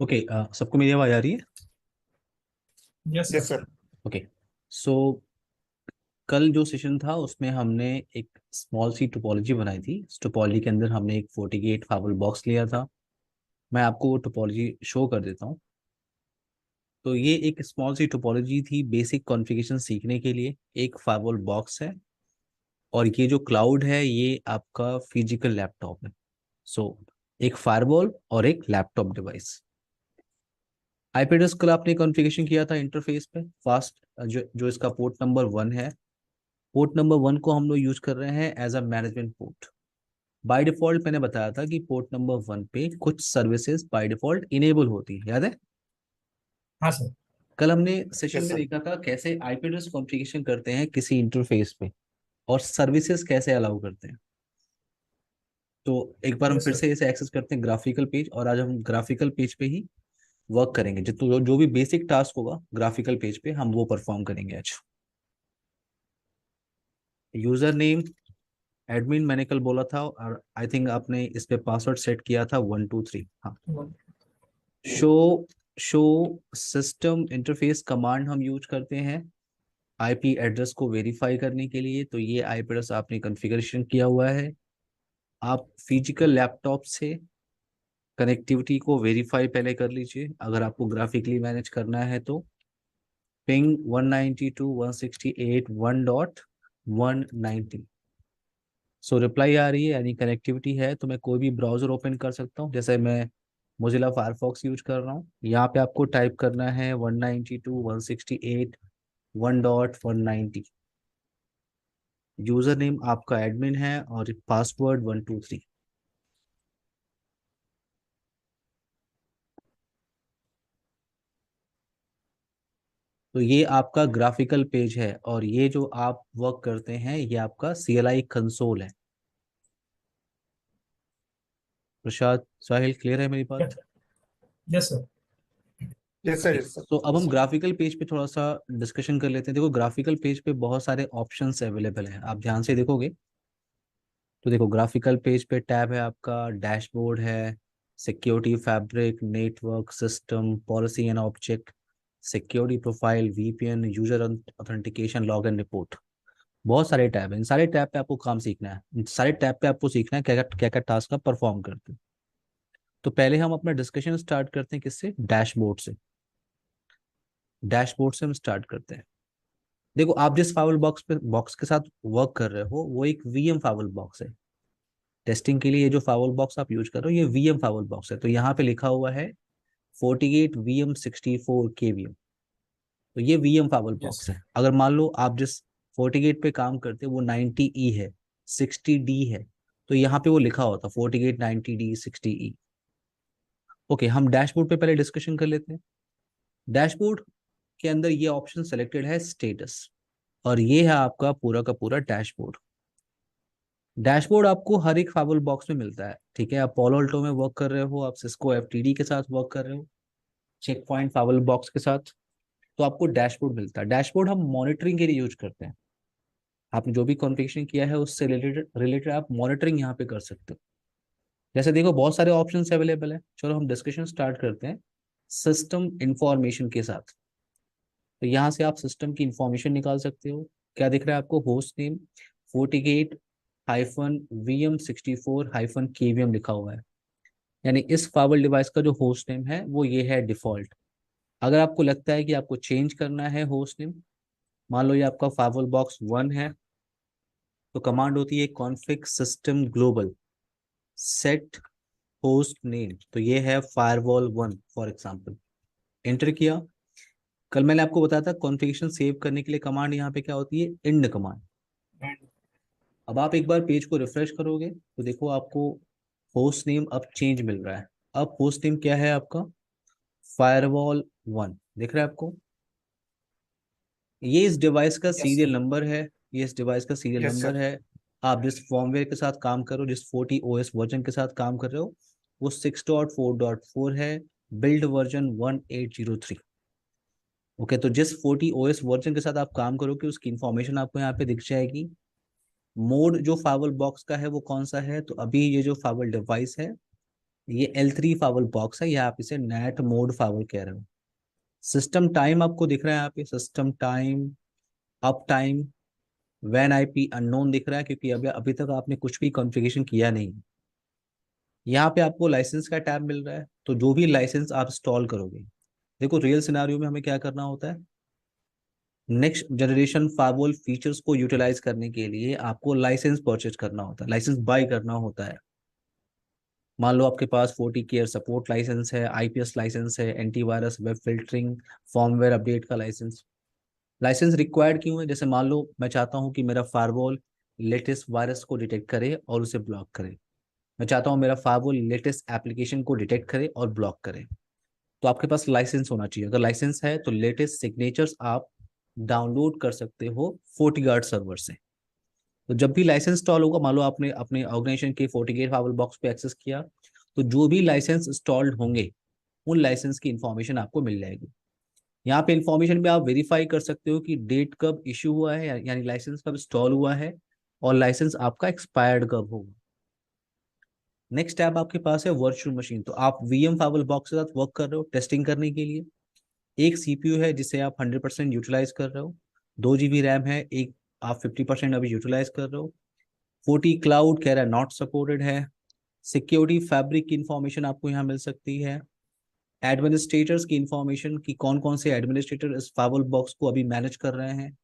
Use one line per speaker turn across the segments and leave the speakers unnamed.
Okay, सबको मेरी आवाज आ रही है?
Yes
yes
sir.
Sir.
Okay. So कल जो सेशन था उसमें हमने एक स्मॉल सी टोपोलॉजी बनाई थी। इस टोपोलॉजी के अंदर हमने एक 48 फाइवल बॉक्स लिया था। मैं आपको वो टोपोलॉजी शो कर देता हूँ। तो ये एक स्मॉल सी टोपोलॉजी थी बेसिक कॉन्फ़िगरेशन सीखने के लिए। एक फाइवल बॉक्स है और ये जो क्लाउड है ये आपका फिजिकल लैपटॉप है। सो एक फायरवॉल और एक लैपटॉप डिवाइस। आईपी एड्रेस कल आपने कॉन्फ़िगरेशन किया था इंटरफेस पे फास्ट। जो इसका पोर्ट नंबर 1 है, पोर्ट नंबर 1 को हम लोग यूज कर रहे हैं as a management port. By default मैंने बताया था कि पोर्ट नंबर 1 पे कुछ सर्विसेज बाय डिफॉल्ट इनेबल होती है, याद है?
हाँ सर।
कल हमने सेशन
यस
में
सर।
देखा था कैसे आईपी एड्रेस कॉन्फ़िगरेशन करते हैं किसी इंटरफेस पे और सर्विसेज कैसे अलाउ करते हैं। तो एक बार हम
यस
फिर
सर।
से इसे एक्सेस करते हैं ग्राफिकल पेज, और आज हम ग्राफिकल पेज पे ही वर्क करेंगे। जो भी बेसिक टास्क होगा ग्राफिकल पेज पे हम वो परफॉर्म करेंगे आज। यूजर नेम एडमिन मैंने कल बोला था, और आई थिंक आपने इस पे पासवर्ड सेट किया था 123। हाँ। Show show system interface command हम यूज करते हैं आईपी एड्रेस को वेरीफाई करने के लिए। तो ये आईपी एड्रेस आपने कॉन्फ़िगरेशन किया हुआ है। आप फिजिकल लैपटॉप से कनेक्टिविटी को वेरीफाई पहले कर लीजिए। अगर आपको ग्राफिकली मैनेज करना है तो पिंग 192.168.1.190। सो रिप्लाई आ रही है यानी कनेक्टिविटी है, तो मैं कोई भी ब्राउजर ओपन कर सकता हूँ। जैसे मैं मोजिला फायरफॉक्स यूज कर रहा हूँ, यहाँ पे आपको टाइप करना है 192.168.1.190। यूजर नेम आपका एडमिन है और पासवर्ड 123। तो ये आपका ग्राफिकल पेज है और ये जो आप वर्क करते हैं ये आपका CLI कंसोल है। प्रसाद, साहिल, क्लियर है मेरी बात?
Yes sir.
Yes sir.
Okay.
Yes sir.
तो अब हम ग्राफिकल पेज पे थोड़ा सा डिस्कशन कर लेते हैं। देखो ग्राफिकल पेज पे बहुत सारे ऑप्शंस अवेलेबल हैं, आप ध्यान से देखोगे तो देखो ग्राफिकल पेज पे टैब है आपका, डैशबोर्ड है, security fabric, network system, policy and object, security profile, VPN, user authentication, log and report. बहुत सारे टैब हैं। इन सारे टैब पे आपको काम सीखना है। इन सारे टैब पे आपको सीखना है क्या क्या टास्क आप परफॉर्म करते हैं। तो पहले हम अपना डिस्कशन स्टार्ट करते हैं किससे? डैशबोर्ड से। डैशबोर्ड से हम स्टार्ट करते हैं। देखो आप जिस फाइल बॉक्स के साथ वर्क कर रहे हो वो एक VM फाइल बॉक्स है। टेस्टिंग के लिए ये जो फाइल बॉक्स आप यूज कर रहे हो ये VM फाइल बॉक्स है। तो यहाँ पे लिखा हुआ है 48 VM64 KVM। तो ये VM फाइल
यस
बॉक्स है। अगर मान लो आप जिस 48 पे काम करते हो वो 90E है, 60D है, तो यहाँ पे वो लिखा होता 48 90D 60E। ओके, हम डैशबोर्ड पे पहले डिस्कशन कर लेते हैं। डैशबोर्ड के अंदर ये ऑप्शन सेलेक्टेड है स्टेटस, और ये है आपका पूरा का पूरा डैशबोर्ड। डैशबोर्ड आपको हर एक फाइल बॉक्स में मिलता है। ठीक है, आप पोलो अल्टो में वर्क कर रहे हो, आप सिस्को FTD के साथ वर्क कर रहे हो, चेक पॉइंट फाइल बॉक्स के साथ, तो आपको डैशबोर्ड मिलता है। डैशबोर्ड हम मॉनिटरिंग के लिए यूज करते हैं। आपने जो भी कॉन्फ़िगरेशन किया है उससे रिलेटेड रिलेटेड आप मॉनिटरिंग यहाँ पे कर सकते हो। जैसे देखो बहुत सारे ऑप्शंस अवेलेबल है। चलो हम डिस्कशन स्टार्ट करते हैं सिस्टम इंफॉर्मेशन के साथ। तो यहाँ से आप सिस्टम की इंफॉर्मेशन निकाल सकते हो। क्या दिख रहा है आपको? होस्ट नेम 48-VM64-KVM लिखा हुआ है, यानी इस फाइल डिवाइस का जो होस्ट नेम है वो ये है डिफॉल्ट। अगर आपको लगता है कि आपको चेंज करना है होस्ट नेम, मान लो ये आपका फाइल बॉक्स 1 है, तो कमांड होती है config system global set host name. तो ये है फायरवॉल 1 फॉर एग्जाम्पल। एंटर किया। कल मैंने आपको बताया था कॉन्फ़िगरेशन सेव करने के लिए कमांड यहाँ पे क्या होती है? End command. अब आप एक बार पेज को रिफ्रेश करोगे तो देखो आपको होस्ट नेम अब चेंज मिल रहा है। अब होस्ट नेम क्या है आपका? फायरवॉल 1 दिख रहा है आपको? ये इस डिवाइस का
यस
सीरियल
सर।
नंबर है। ये इस डिवाइस का सीरियल
यस
नंबर
सर।
है। आप जिस फॉर्मवेयर के साथ काम कर रहे हो, जिस 40 OS वर्जन के साथ काम कर रहे हो, वो 6.4.4 है। Build version 1803। ओके, तो जिस 40 OS वर्जन के साथ आप काम करोगे उसकी इंफॉर्मेशन आपको यहाँ पे दिख जाएगी। मोड जो फाइल बॉक्स का है वो कौन सा है? तो अभी ये जो फाइल डिवाइस है ये L3 फाइवल बॉक्स है, या आप इसे नेट मोड फाइवल कह रहे हो। सिस्टम टाइम आपको दिख रहा है यहाँ पे, सिस्टम टाइम, अप टाइम, वैन आईपी अननोन दिख रहा है, क्योंकि अभी अभी तक आपने कुछ भी कॉन्फ़िगरेशन किया नहीं। यहाँ पे आपको लाइसेंस का टैब मिल रहा है, तो जो भी लाइसेंस आप इंस्टॉल करोगे, देखो रियल सिनेरियो में हमें क्या करना होता है, नेक्स्ट जनरेशन फाइवल फीचर्स को यूटिलाइज करने के लिए आपको लाइसेंस परचेज करना होता है, लाइसेंस बाय करना होता है। मान लो आपके पास 40 केयर सपोर्ट लाइसेंस है, आईपीएस लाइसेंस है, antivirus, web filtering, firmware update का लाइसेंस। लाइसेंस रिक्वायर्ड क्यों है? जैसे मान लो मैं चाहता हूँ कि मेरा फायरवॉल लेटेस्ट वायरस को डिटेक्ट करे और उसे ब्लॉक करे। मैं चाहता हूँ मेरा फायरवॉल लेटेस्ट एप्लीकेशन को डिटेक्ट करे और ब्लॉक करे। तो आपके पास लाइसेंस होना चाहिए। अगर लाइसेंस है तो लेटेस्ट सिग्नेचर्स आप डाउनलोड कर सकते हो FortiGuard सर्वर से। तो जब भी लाइसेंस इंस्टॉल होगा, मान लो आपने अपने ऑर्गेनाइजेशन के FortiGate फाइवल बॉक्स पे एक्सेस किया, तो जो भी लाइसेंस इंस्टॉल्ड होंगे उन लाइसेंस की इंफॉर्मेशन आपको मिल जाएगी। यहाँ पे इंफॉर्मेशन भी आप वेरीफाई कर सकते हो कि डेट कब इशू हुआ है, यानी लाइसेंस कब इंस्टॉल हुआ है, और लाइसेंस आपका एक्सपायर्ड कब होगा। नेक्स्ट टैब आपके पास है वर्चुअल मशीन। तो आप VM फाइवल बॉक्स के साथ वर्क कर रहे हो टेस्टिंग करने के लिए। एक CPU है जिसे आप 100% यूटिलाइज कर रहे हो, 2 GB रैम है, एक आप 50% अभी यूटिलाइज कर रहे हो। 40 क्लाउड कह रहा है नॉट सपोर्टेड है। सिक्योरिटी फैब्रिक की इंफॉर्मेशन आपको यहाँ मिल सकती है। एडमिनिस्ट्रेटर्स की इंफॉर्मेशन कि कौन कौन से एडमिनिस्ट्रेटर इस फाइवल बॉक्स को अभी मैनेज कर रहे हैं।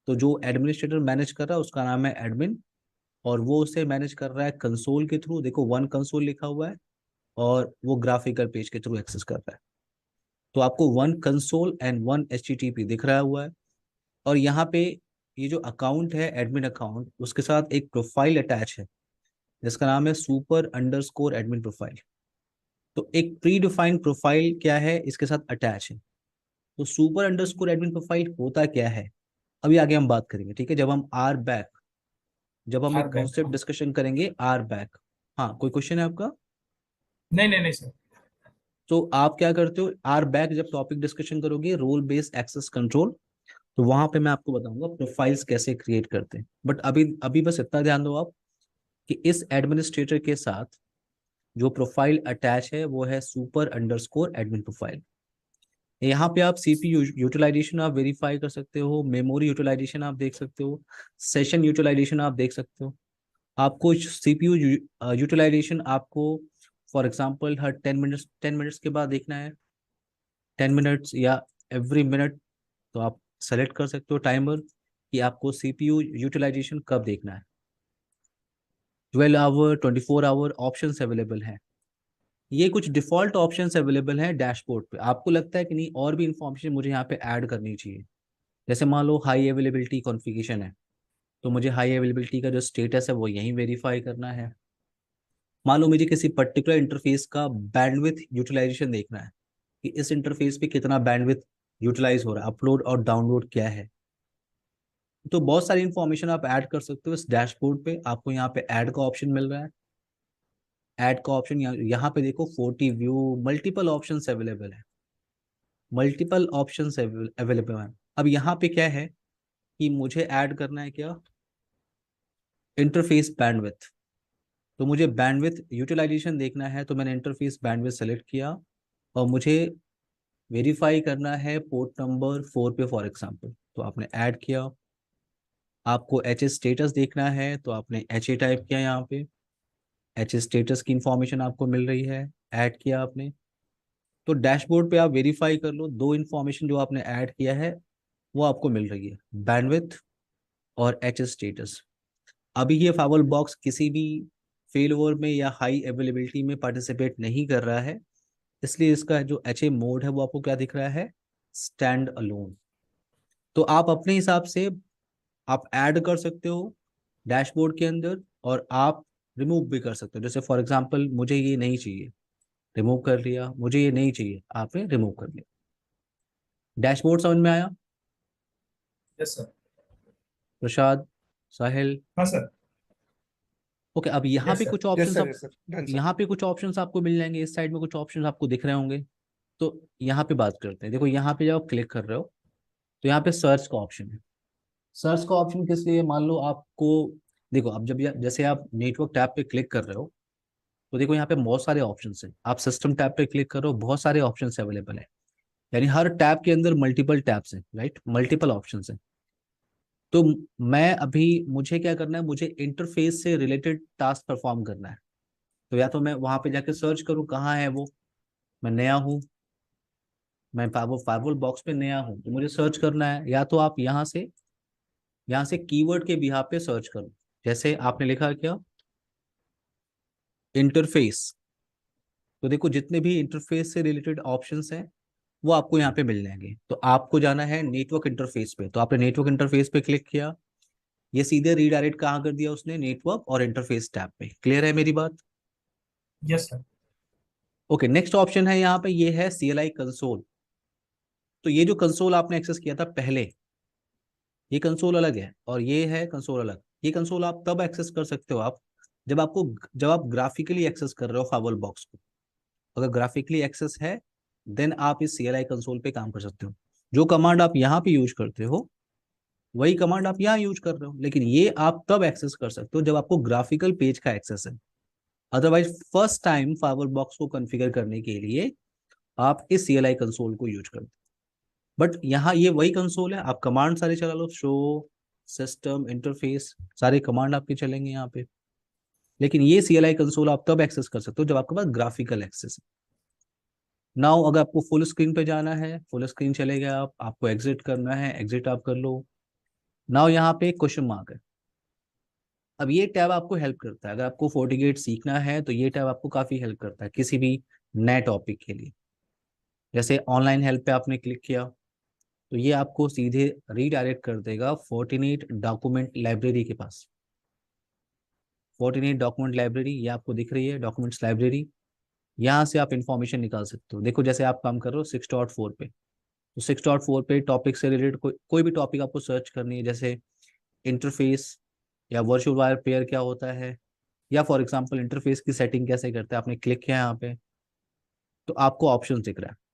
तो जो एडमिनिस्ट्रेटर मैनेज कर रहा है उसका नाम है एडमिन, और वो उसे मैनेज कर रहा है कंसोल के थ्रू। देखो वन कंसोल लिखा हुआ है, और वो ग्राफिकल पेज के थ्रू एक्सेस कर रहा है। तो आपको one console and one HTTP दिख रहा हुआ है। और यहाँ पे ये जो अकाउंट है एडमिन अकाउंट, उसके साथ एक प्रोफाइल अटैच है जिसका नाम है super_admin प्रोफाइल। तो एक प्री डिफाइंड प्रोफाइल क्या है इसके साथ अटैच है। तो super_admin प्रोफाइल होता क्या है, अभी आगे हम बात करेंगे, ठीक है। जब हम
आर
एक
बैक,
कॉन्सेप्ट
हाँ।
डिस्कशन करेंगे आर बैक। हाँ, कोई क्वेश्चन है आपका?
नहीं नहीं नहीं सर।
तो आप क्या करते हो, आर बैक जब टॉपिक डिस्कशन करोगे रोल बेस्ड एक्सेस कंट्रोल, तो वहां पे मैं आपको बताऊंगा प्रोफाइल्स कैसे क्रिएट करते हैं। बट अभी अभी बस इतना ध्यान दो आप कि इस एडमिनिस्ट्रेटर के साथ जो प्रोफाइल अटैच है वो है super_admin प्रोफाइल। यहाँ पे आप CPU यूटिलाइजेशन आप वेरीफाई कर सकते हो, मेमोरी यूटिलाइजेशन आप देख सकते हो, सेशन यूटिलाइजेशन आप देख सकते हो। आपको CPU यूटिलाइजेशन आपको फॉर एग्जांपल हर 10 मिनट्स के बाद देखना है, 10 मिनट्स या एवरी मिनट। तो आप सेलेक्ट कर सकते हो टाइमर कि आपको CPU यूटिलाइजेशन कब देखना है। 12 आवर, 24 आवर ऑप्शंस अवेलेबल हैं। ये कुछ डिफॉल्ट ऑप्शंस अवेलेबल हैं डैशबोर्ड पे। आपको लगता है कि नहीं और भी इंफॉर्मेशन मुझे यहाँ पे ऐड करनी चाहिए, जैसे मान लो हाई अवेलेबिलिटी कॉन्फ़िगरेशन है, तो मुझे हाई अवेलेबिलिटी का जो स्टेटस है वो यहीं वेरीफाई करना है। मान लो मुझे किसी पर्टिकुलर इंटरफेस का बैंडविथ यूटिलाइजेशन देखना है कि इस इंटरफेस पे कितना बैंडविथ यूटिलाइज हो रहा है, अपलोड और डाउनलोड क्या है। तो बहुत सारी इंफॉर्मेशन आप ऐड कर सकते हो इस डैशबोर्ड पे। आपको यहाँ पे ऐड का ऑप्शन मिल रहा है, ऐड का ऑप्शन यहाँ पे देखो 40 व्यू, मल्टीपल ऑप्शंस अवेलेबल है, मल्टीपल ऑप्शंस अवेलेबल है। अब यहाँ पे क्या है कि मुझे ऐड करना है क्या, इंटरफेस बैंडविथ। तो मुझे बैंडविथ यूटिलाइजेशन देखना है, तो मैंने इंटरफेस बैंडविथ सेलेक्ट किया, और मुझे वेरीफाई करना है पोर्ट नंबर 4 पे फॉर एग्जांपल, तो आपने ऐड किया। आपको HA स्टेटस देखना है, तो आपने HA टाइप किया, यहाँ पे HA स्टेटस की इंफॉर्मेशन आपको मिल रही है, ऐड किया आपने। तो डैशबोर्ड पे आप वेरीफाई कर लो, दो इंफॉर्मेशन जो आपने ऐड किया है वो आपको मिल रही है, बैंडविथ और HA स्टेटस। अभी ये फाइवल बॉक्स किसी भी फेल ओवर में या हाई अवेलेबिलिटी में पार्टिसिपेट नहीं कर रहा है, इसलिए इसका जो HA मोड है वो आपको क्या दिख रहा है, स्टैंड अलोन। तो आप अपने हिसाब से आप ऐड कर सकते हो डैशबोर्ड के अंदर, और आप रिमूव भी कर सकते हो। जैसे फॉर एग्जांपल मुझे ये नहीं चाहिए, रिमूव कर लिया, मुझे ये नहीं चाहिए, आपने रिमूव कर लिया। डैशबोर्ड समझ में आया?
Yes sir.
प्रसाद, साहिल?
हाँ सर।
ओके, अब यहाँ
यस
पे
सर।
कुछ options
Yes, sir. Done, sir.
यहाँ पे कुछ ऑप्शंस आपको मिल जाएंगे, इस साइड में कुछ ऑप्शंस आपको दिख रहे होंगे। तो यहाँ पे बात करते हैं। देखो यहाँ पे जब आप क्लिक कर रहे हो तो यहाँ पे सर्च का ऑप्शन है। सर्च का ऑप्शन किस लिए, मान लो आपको, देखो अब जब जैसे आप नेटवर्क टैब पे क्लिक कर रहे हो, तो देखो यहाँ पे बहुत सारे ऑप्शन हैं, आप सिस्टम टैब पे क्लिक करो, बहुत सारे ऑप्शन अवेलेबल है, यानी हर टैब के अंदर मल्टीपल टैब्स हैं, राइट, मल्टीपल ऑप्शन हैं। तो मैं अभी, मुझे क्या करना है, मुझे इंटरफेस से रिलेटेड टास्क परफॉर्म करना है। तो या तो मैं वहां पे जाके सर्च करूँ कहाँ है वो, मैं नया हूँ, मैं फाइवल बॉक्स पे नया हूँ तो मुझे सर्च करना है, या तो आप यहाँ से कीवर्ड के बिहाफ पे सर्च करो। जैसे आपने लिखा क्या, इंटरफेस, तो देखो जितने भी इंटरफेस से रिलेटेड ऑप्शंस हैं वो आपको यहाँ पे मिल जाएंगे। तो आपको जाना है नेटवर्क इंटरफेस पे, तो आपने नेटवर्क इंटरफेस पे क्लिक किया, ये सीधे रीडायरेक्ट कहाँ कर दिया उसने, नेटवर्क और इंटरफेस टैब पे। क्लियर है मेरी बात?
Yes sir.
Okay, next option है यहाँ पे, ये है CLI कंसोल। तो ये जो कंसोल आपने एक्सेस किया था पहले, ये कंसोल अलग है और ये है कंसोल अलग। ये कंसोल आप तब एक्सेस कर सकते हो आप, जब आप ग्राफिकली एक्सेस कर रहे हो फाइवल बॉक्स को। अगर ग्राफिकली एक्सेस है देन आप इस CLI कंसोल पे काम कर सकते हो। जो कमांड आप यहाँ पे यूज करते हो वही कमांड आप यहाँ यूज कर रहे हो, लेकिन ये आप तब एक्सेस कर सकते हो जब आपको ग्राफिकल पेज का एक्सेस है। अदरवाइज फर्स्ट टाइम फाइवल बॉक्स को कॉन्फ़िगर करने के लिए आप इस CLI कंसोल को यूज करते हो। बट यहाँ ये वही कंसोल है, आप कमांड सारे चला लो, शो, सिस्टम, इंटरफेस, सारे कमांड आपके चलेंगे यहाँ पे। लेकिन ये CLI कंसोल आप तब एक्सेस कर सकते हो जब आपके पास ग्राफिकल एक्सेस है। नाउ अगर आपको फुल स्क्रीन पे जाना है, फुल स्क्रीन चले गए आप, आपको एग्जिट करना है, एग्जिट आप कर लो। नाउ यहाँ पे क्वेश्चन मार्क है। अब ये टैब आपको हेल्प करता है, अगर आपको FortiGate सीखना है तो ये टैब आपको काफी हेल्प करता है किसी भी नए टॉपिक के लिए। जैसे ऑनलाइन हेल्प पे आपने क्लिक किया तो ये आपको सीधे रीडायरेक्ट कर देगा फोर्टिनेट डॉक्यूमेंट लाइब्रेरी के पास। फोर्टिनेट डॉक्यूमेंट लाइब्रेरी ये आपको दिख रही है, डॉक्यूमेंट्स लाइब्रेरी, यहाँ से आप इंफॉर्मेशन निकाल सकते हो। देखो जैसे आप काम कर रहे हो 6.4 पे, तो 6.4 पे टॉपिक से रिलेटेड कोई भी टॉपिक आपको सर्च करनी है, जैसे इंटरफेस या वर्चुअल वायर पेयर क्या होता है, या फॉर एग्जांपल इंटरफेस की सेटिंग कैसे करते हैं, आपने क्लिक किया यहाँ पे तो आपको ऑप्शन दिख रहा है।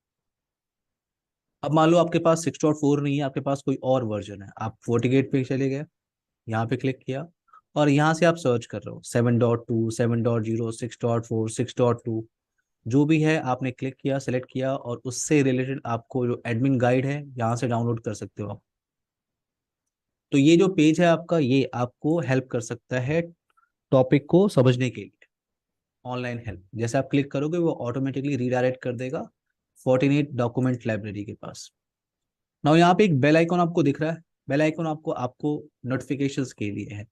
अब मान लो आपके पास 6.4 नहीं है, आपके पास कोई और वर्जन है, आप FortiGate पे चले गए, यहाँ पे क्लिक किया और यहाँ से आप सर्च कर रहे हो 7.2, 7.0, 6.4, 6.2, जो भी है आपने क्लिक किया, सेलेक्ट किया और उससे रिलेटेड आपको जो एडमिन गाइड है यहाँ से डाउनलोड कर सकते हो आप। तो ये जो पेज है आपका, ये आपको हेल्प कर सकता है टॉपिक को समझने के लिए, ऑनलाइन हेल्प। जैसे आप क्लिक करोगे वो ऑटोमेटिकली रीडायरेक्ट कर देगा फोर्टिनेट डॉक्यूमेंट लाइब्रेरी के पास। नाउ यहाँ पे एक बेल आइकॉन आपको दिख रहा है, बेल आइकॉन आपको आपको नोटिफिकेशंस के लिए है।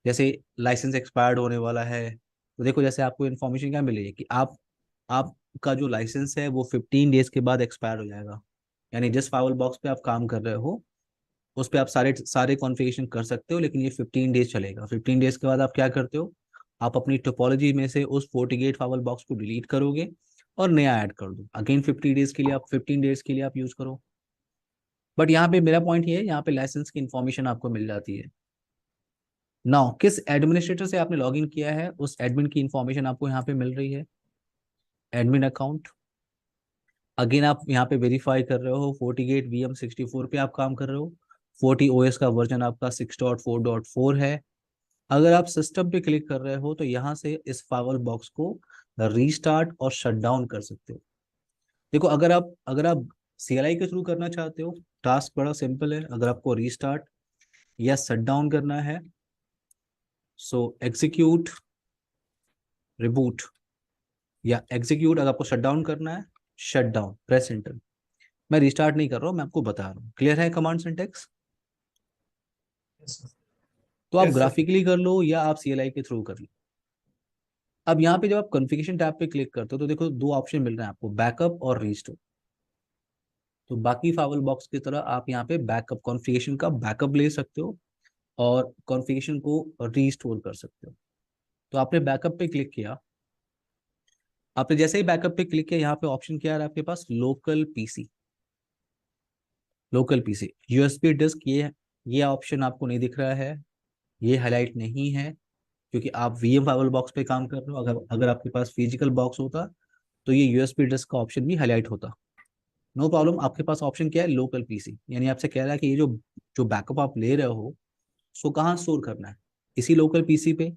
जैसे लाइसेंस एक्सपायर्ड होने वाला है तो देखो जैसे आपको इन्फॉर्मेशन क्या मिलेगी कि आपका जो लाइसेंस है वो 15 डेज के बाद एक्सपायर हो जाएगा। यानी जिस फाइवल बॉक्स पे आप काम कर रहे हो उस पे आप सारे सारे कॉन्फ़िगरेशन कर सकते हो, लेकिन ये 15 डेज चलेगा। 15 डेज के बाद आप क्या करते हो, आप अपनी टोपोलॉजी में से उस FortiGate फाइवल बॉक्स को डिलीट करोगे और नया ऐड कर दो, अगेन 50 डेज के लिए आप 15 डेज के लिए आप यूज करो। बट यहाँ पे मेरा पॉइंट ये है, यहाँ पे लाइसेंस की इन्फॉर्मेशन आपको मिल जाती है। नाउ किस एडमिनिस्ट्रेटर से आपने लॉगिन किया है उस एडमिन की इंफॉर्मेशन आपको यहाँ पे मिल रही है, एडमिन अकाउंट। अगेन आप यहाँ पे वेरीफाई कर रहे हो FortiGate VM64 पे आप काम कर रहे हो, FortiOS का वर्जन आपका 6.4.4 है। अगर आप सिस्टम पे क्लिक कर रहे हो तो यहाँ से इस फाइवल बॉक्स को रीस्टार्ट और शट डाउन कर सकते हो। देखो अगर आप CLI के थ्रू करना चाहते हो, टास्क बड़ा सिंपल है। अगर आपको रीस्टार्ट या शट डाउन करना है, सो एग्जीक्यूट रिबूट, या एग्जीक्यूट अगर आपको शट डाउन करना है, शट डाउन प्रेस एंटर। मैं रिस्टार्ट नहीं कर रहा हूँ, मैं आपको बता रहा हूँ। क्लियर है कमांड सिंटेक्स?
Yes sir.
तो आप
Yes, sir.
ग्राफिकली कर लो या आप CLI के थ्रू कर लो। अब यहाँ पे जब आप कॉन्फ़िगरेशन टैब पे क्लिक करते हो तो देखो दो ऑप्शन मिल रहे हैं आपको, बैकअप और रीस्टोर। तो बाकी फाइवल बॉक्स की तरह आप यहाँ पे बैकअप, कॉन्फ़िगरेशन का बैकअप ले सकते हो और कॉन्फ़िगरेशन को रीस्टोर कर सकते हो। तो आपने बैकअप पे क्लिक किया, आपने जैसे ही बैकअप पे क्लिक किया यहाँ पे ऑप्शन क्या है आपके पास, local PC. Local PC USB disk, ये ऑप्शन आपको नहीं दिख रहा है, ये हाईलाइट नहीं है क्योंकि आप VM फाइवल बॉक्स पे काम कर रहे हो। अगर अगर आपके पास फिजिकल बॉक्स होता तो ये USB डिस्क का ऑप्शन भी हाईलाइट होता। नो प्रॉब्लम, आपके पास ऑप्शन क्या है, लोकल पीसी। यानी आपसे कह रहा है कि ये जो जो बैकअप आप ले रहे हो उसको कहाँ स्टोर करना है, इसी लोकल पीसी पे।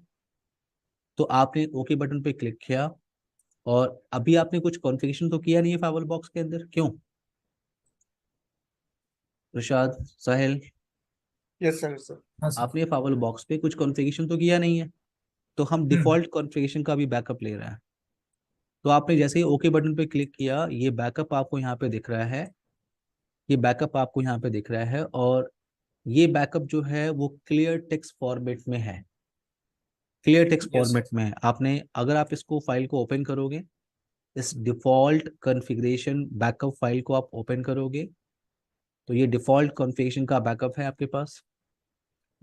तो आपने ओके बटन पे क्लिक किया और अभी आपने कुछ कॉन्फ़िगरेशन तो किया नहीं है फाइवल बॉक्स के अंदर, क्यों? प्रसाद, साहिल,
Yes, sir. Yes, sir.
हाँ सर।
आपने फाइवल बॉक्स पे कुछ कॉन्फ़िगरेशन तो किया नहीं है, तो हम डिफॉल्ट कॉन्फ़िगरेशन का भी बैकअप ले रहे हैं। तो आपने जैसे ही ओके बटन पे क्लिक किया, ये बैकअप आपको यहाँ पे दिख रहा है, ये बैकअप आपको यहाँ पे दिख रहा है, और ये बैकअप जो है वो क्लियर टेक्स्ट फॉर्मेट में है, क्लियर टेक्स्ट
यस
फॉर्मेट में है। आपने अगर आप इसको फाइल को ओपन करोगे, इस डिफॉल्ट कॉन्फ़िगरेशन बैकअप फाइल को आप ओपन करोगे, तो ये डिफॉल्ट कॉन्फ़िगरेशन का बैकअप है आपके पास,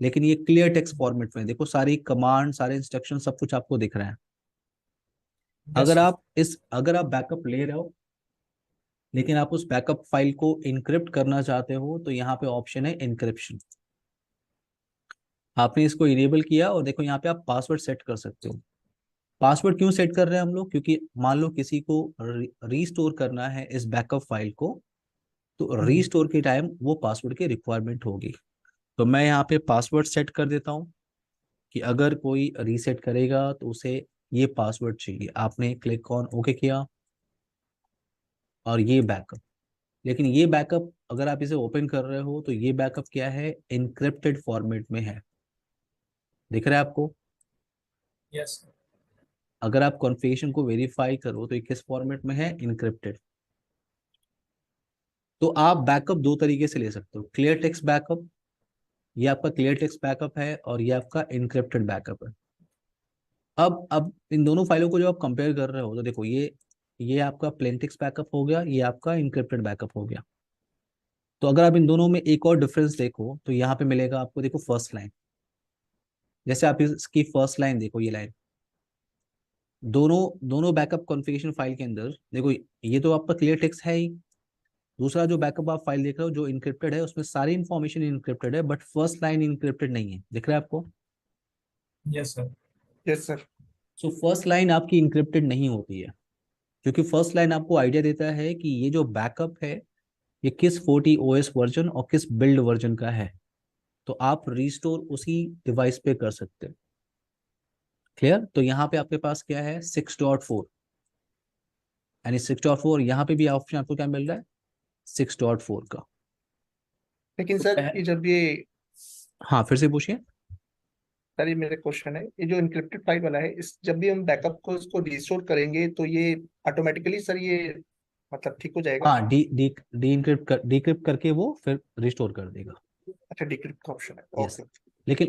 लेकिन ये क्लियर टेक्स्ट फॉर्मेट में, देखो सारी कमांड, सारे इंस्ट्रक्शन, सब कुछ आपको दिख रहा है। अगर आप बैकअप ले रहे हो लेकिन आप उस बैकअप फाइल को इनक्रिप्ट करना चाहते हो, तो यहाँ पे ऑप्शन है इनक्रिप्शन। आपने इसको इनेबल किया और देखो यहाँ पे आप पासवर्ड सेट कर सकते हो। पासवर्ड क्यों सेट कर रहे हैं हम लोग? क्योंकि मान लो किसी को रीस्टोर करना है इस बैकअप फाइल को, तो रीस्टोर के टाइम वो पासवर्ड की रिक्वायरमेंट होगी। तो मैं यहाँ पे पासवर्ड सेट कर देता हूँ कि अगर कोई रीसेट करेगा तो उसे ये पासवर्ड चाहिए। आपने क्लिक ऑन ओके किया और ये बैकअप, लेकिन ये बैकअप अगर आप इसे ओपन कर रहे हो तो ये बैकअप क्या है, इनक्रिप्टेड फॉर्मेट में है। दिख रहा है आपको?
यस
अगर आप कॉन्फ़िगरेशन को वेरीफाई करो तो ये किस फॉर्मेट में है, इनक्रिप्टेड। तो आप बैकअप दो तरीके से ले सकते हो, क्लियर टेक्स्ट बैकअप, ये आपका क्लियर टेक्स्ट बैकअप है, और ये आपका इनक्रिप्टेड बैकअप है। अब इन दोनों फाइलों को जब आप कंपेयर कर रहे हो तो देखो ये आपका प्लेन टेक्स्ट बैकअप हो गया, ये आपका इनक्रिप्टेड बैकअप हो गया। तो अगर आप इन दोनों में एक और डिफरेंस देखो तो यहाँ पे मिलेगा आपको, देखो फर्स्ट लाइन, जैसे आप इसकी फर्स्ट लाइन देखो, ये लाइन, दोनों दोनों बैकअप कॉन्फ़िगरेशन फाइल के अंदर देखो, ये तो आपका क्लियर टेक्स्ट है ही। दूसरा जो बैकअप आप फाइल देख रहे हो जो इनक्रिप्टेड है, उसमें सारी इंफॉर्मेशन इनक्रिप्टेड है, बट फर्स्ट लाइन इनक्रिप्टेड नहीं है। दिख रहा है आपको?
Yes sir.
Yes, sir.
So first line आपकी इनक्रिप्टेड नहीं होती है, क्योंकि फर्स्ट लाइन आपको आइडिया देता है कि ये जो बैकअप है ये किस 40 OS वर्जन और किस बिल्ड वर्जन का है, तो आप रिस्टोर उसी डिवाइस पे कर सकते हैं। क्लियर? तो यहाँ पे आपके पास क्या है, 6.4, यानी 6.4, यहाँ पे भी ऑप्शन आपको क्या मिल रहा है, 6.4 का।
लेकिन
तो
सर ये जब ये
हाँ, फिर से पूछिए।
सर ये मेरा क्वेश्चन है, ये जो इनक्रिप्टेड फाइल वाला है, इस जब भी हम बैकअप को इसको रिस्टोर करेंगे तो ये ऑटोमेटिकली सर ये मतलब ठीक हो जाएगा?
हाँ, डी डी डी डिक्रिप्ट करके वो फिर रिस्टोर कर देगा।
अच्छा, डिक्रिप्ट का ऑप्शन है,
यस।
ओके।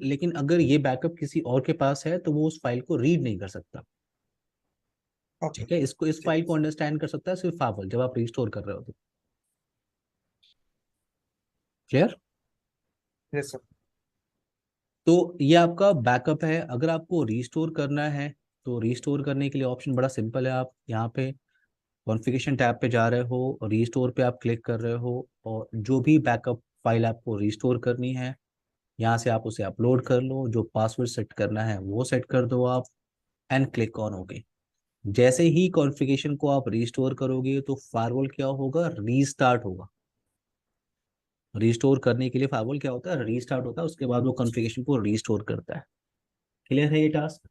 लेकिन अगर ये बैकअप किसी और के पास है तो वो उस फाइल को रीड नहीं कर सकता।
ओके।
ठीक है, इस
ठीक
फाइल
है
को
सर।
अंडरस्टैंड कर सकता है सिर्फ फाइल जब आप रिस्टोर कर रहे हो तो। क्लियर?
Yes sir.
तो ये आपका बैकअप है। अगर आपको रिस्टोर करना है तो रिस्टोर करने के लिए ऑप्शन बड़ा सिंपल है। आप यहाँ पे कॉन्फ़िगरेशन टैब पे जा रहे हो, रिस्टोर पे आप क्लिक कर रहे हो, और जो भी बैकअप फाइल आपको रिस्टोर करनी है यहाँ से आप उसे अपलोड कर लो, जो पासवर्ड सेट करना है वो सेट कर दो आप, एंड क्लिक ऑन ओके। जैसे ही कॉन्फ़िगरेशन को आप रिस्टोर करोगे तो फायरवॉल क्या होगा, रीस्टार्ट होगा। रिस्टोर करने के लिए फायरवॉल क्या होता है, रीस्टार्ट होता है, उसके बाद वो कॉन्फ़िगरेशन को रिस्टोर करता है। क्लियर है ये task?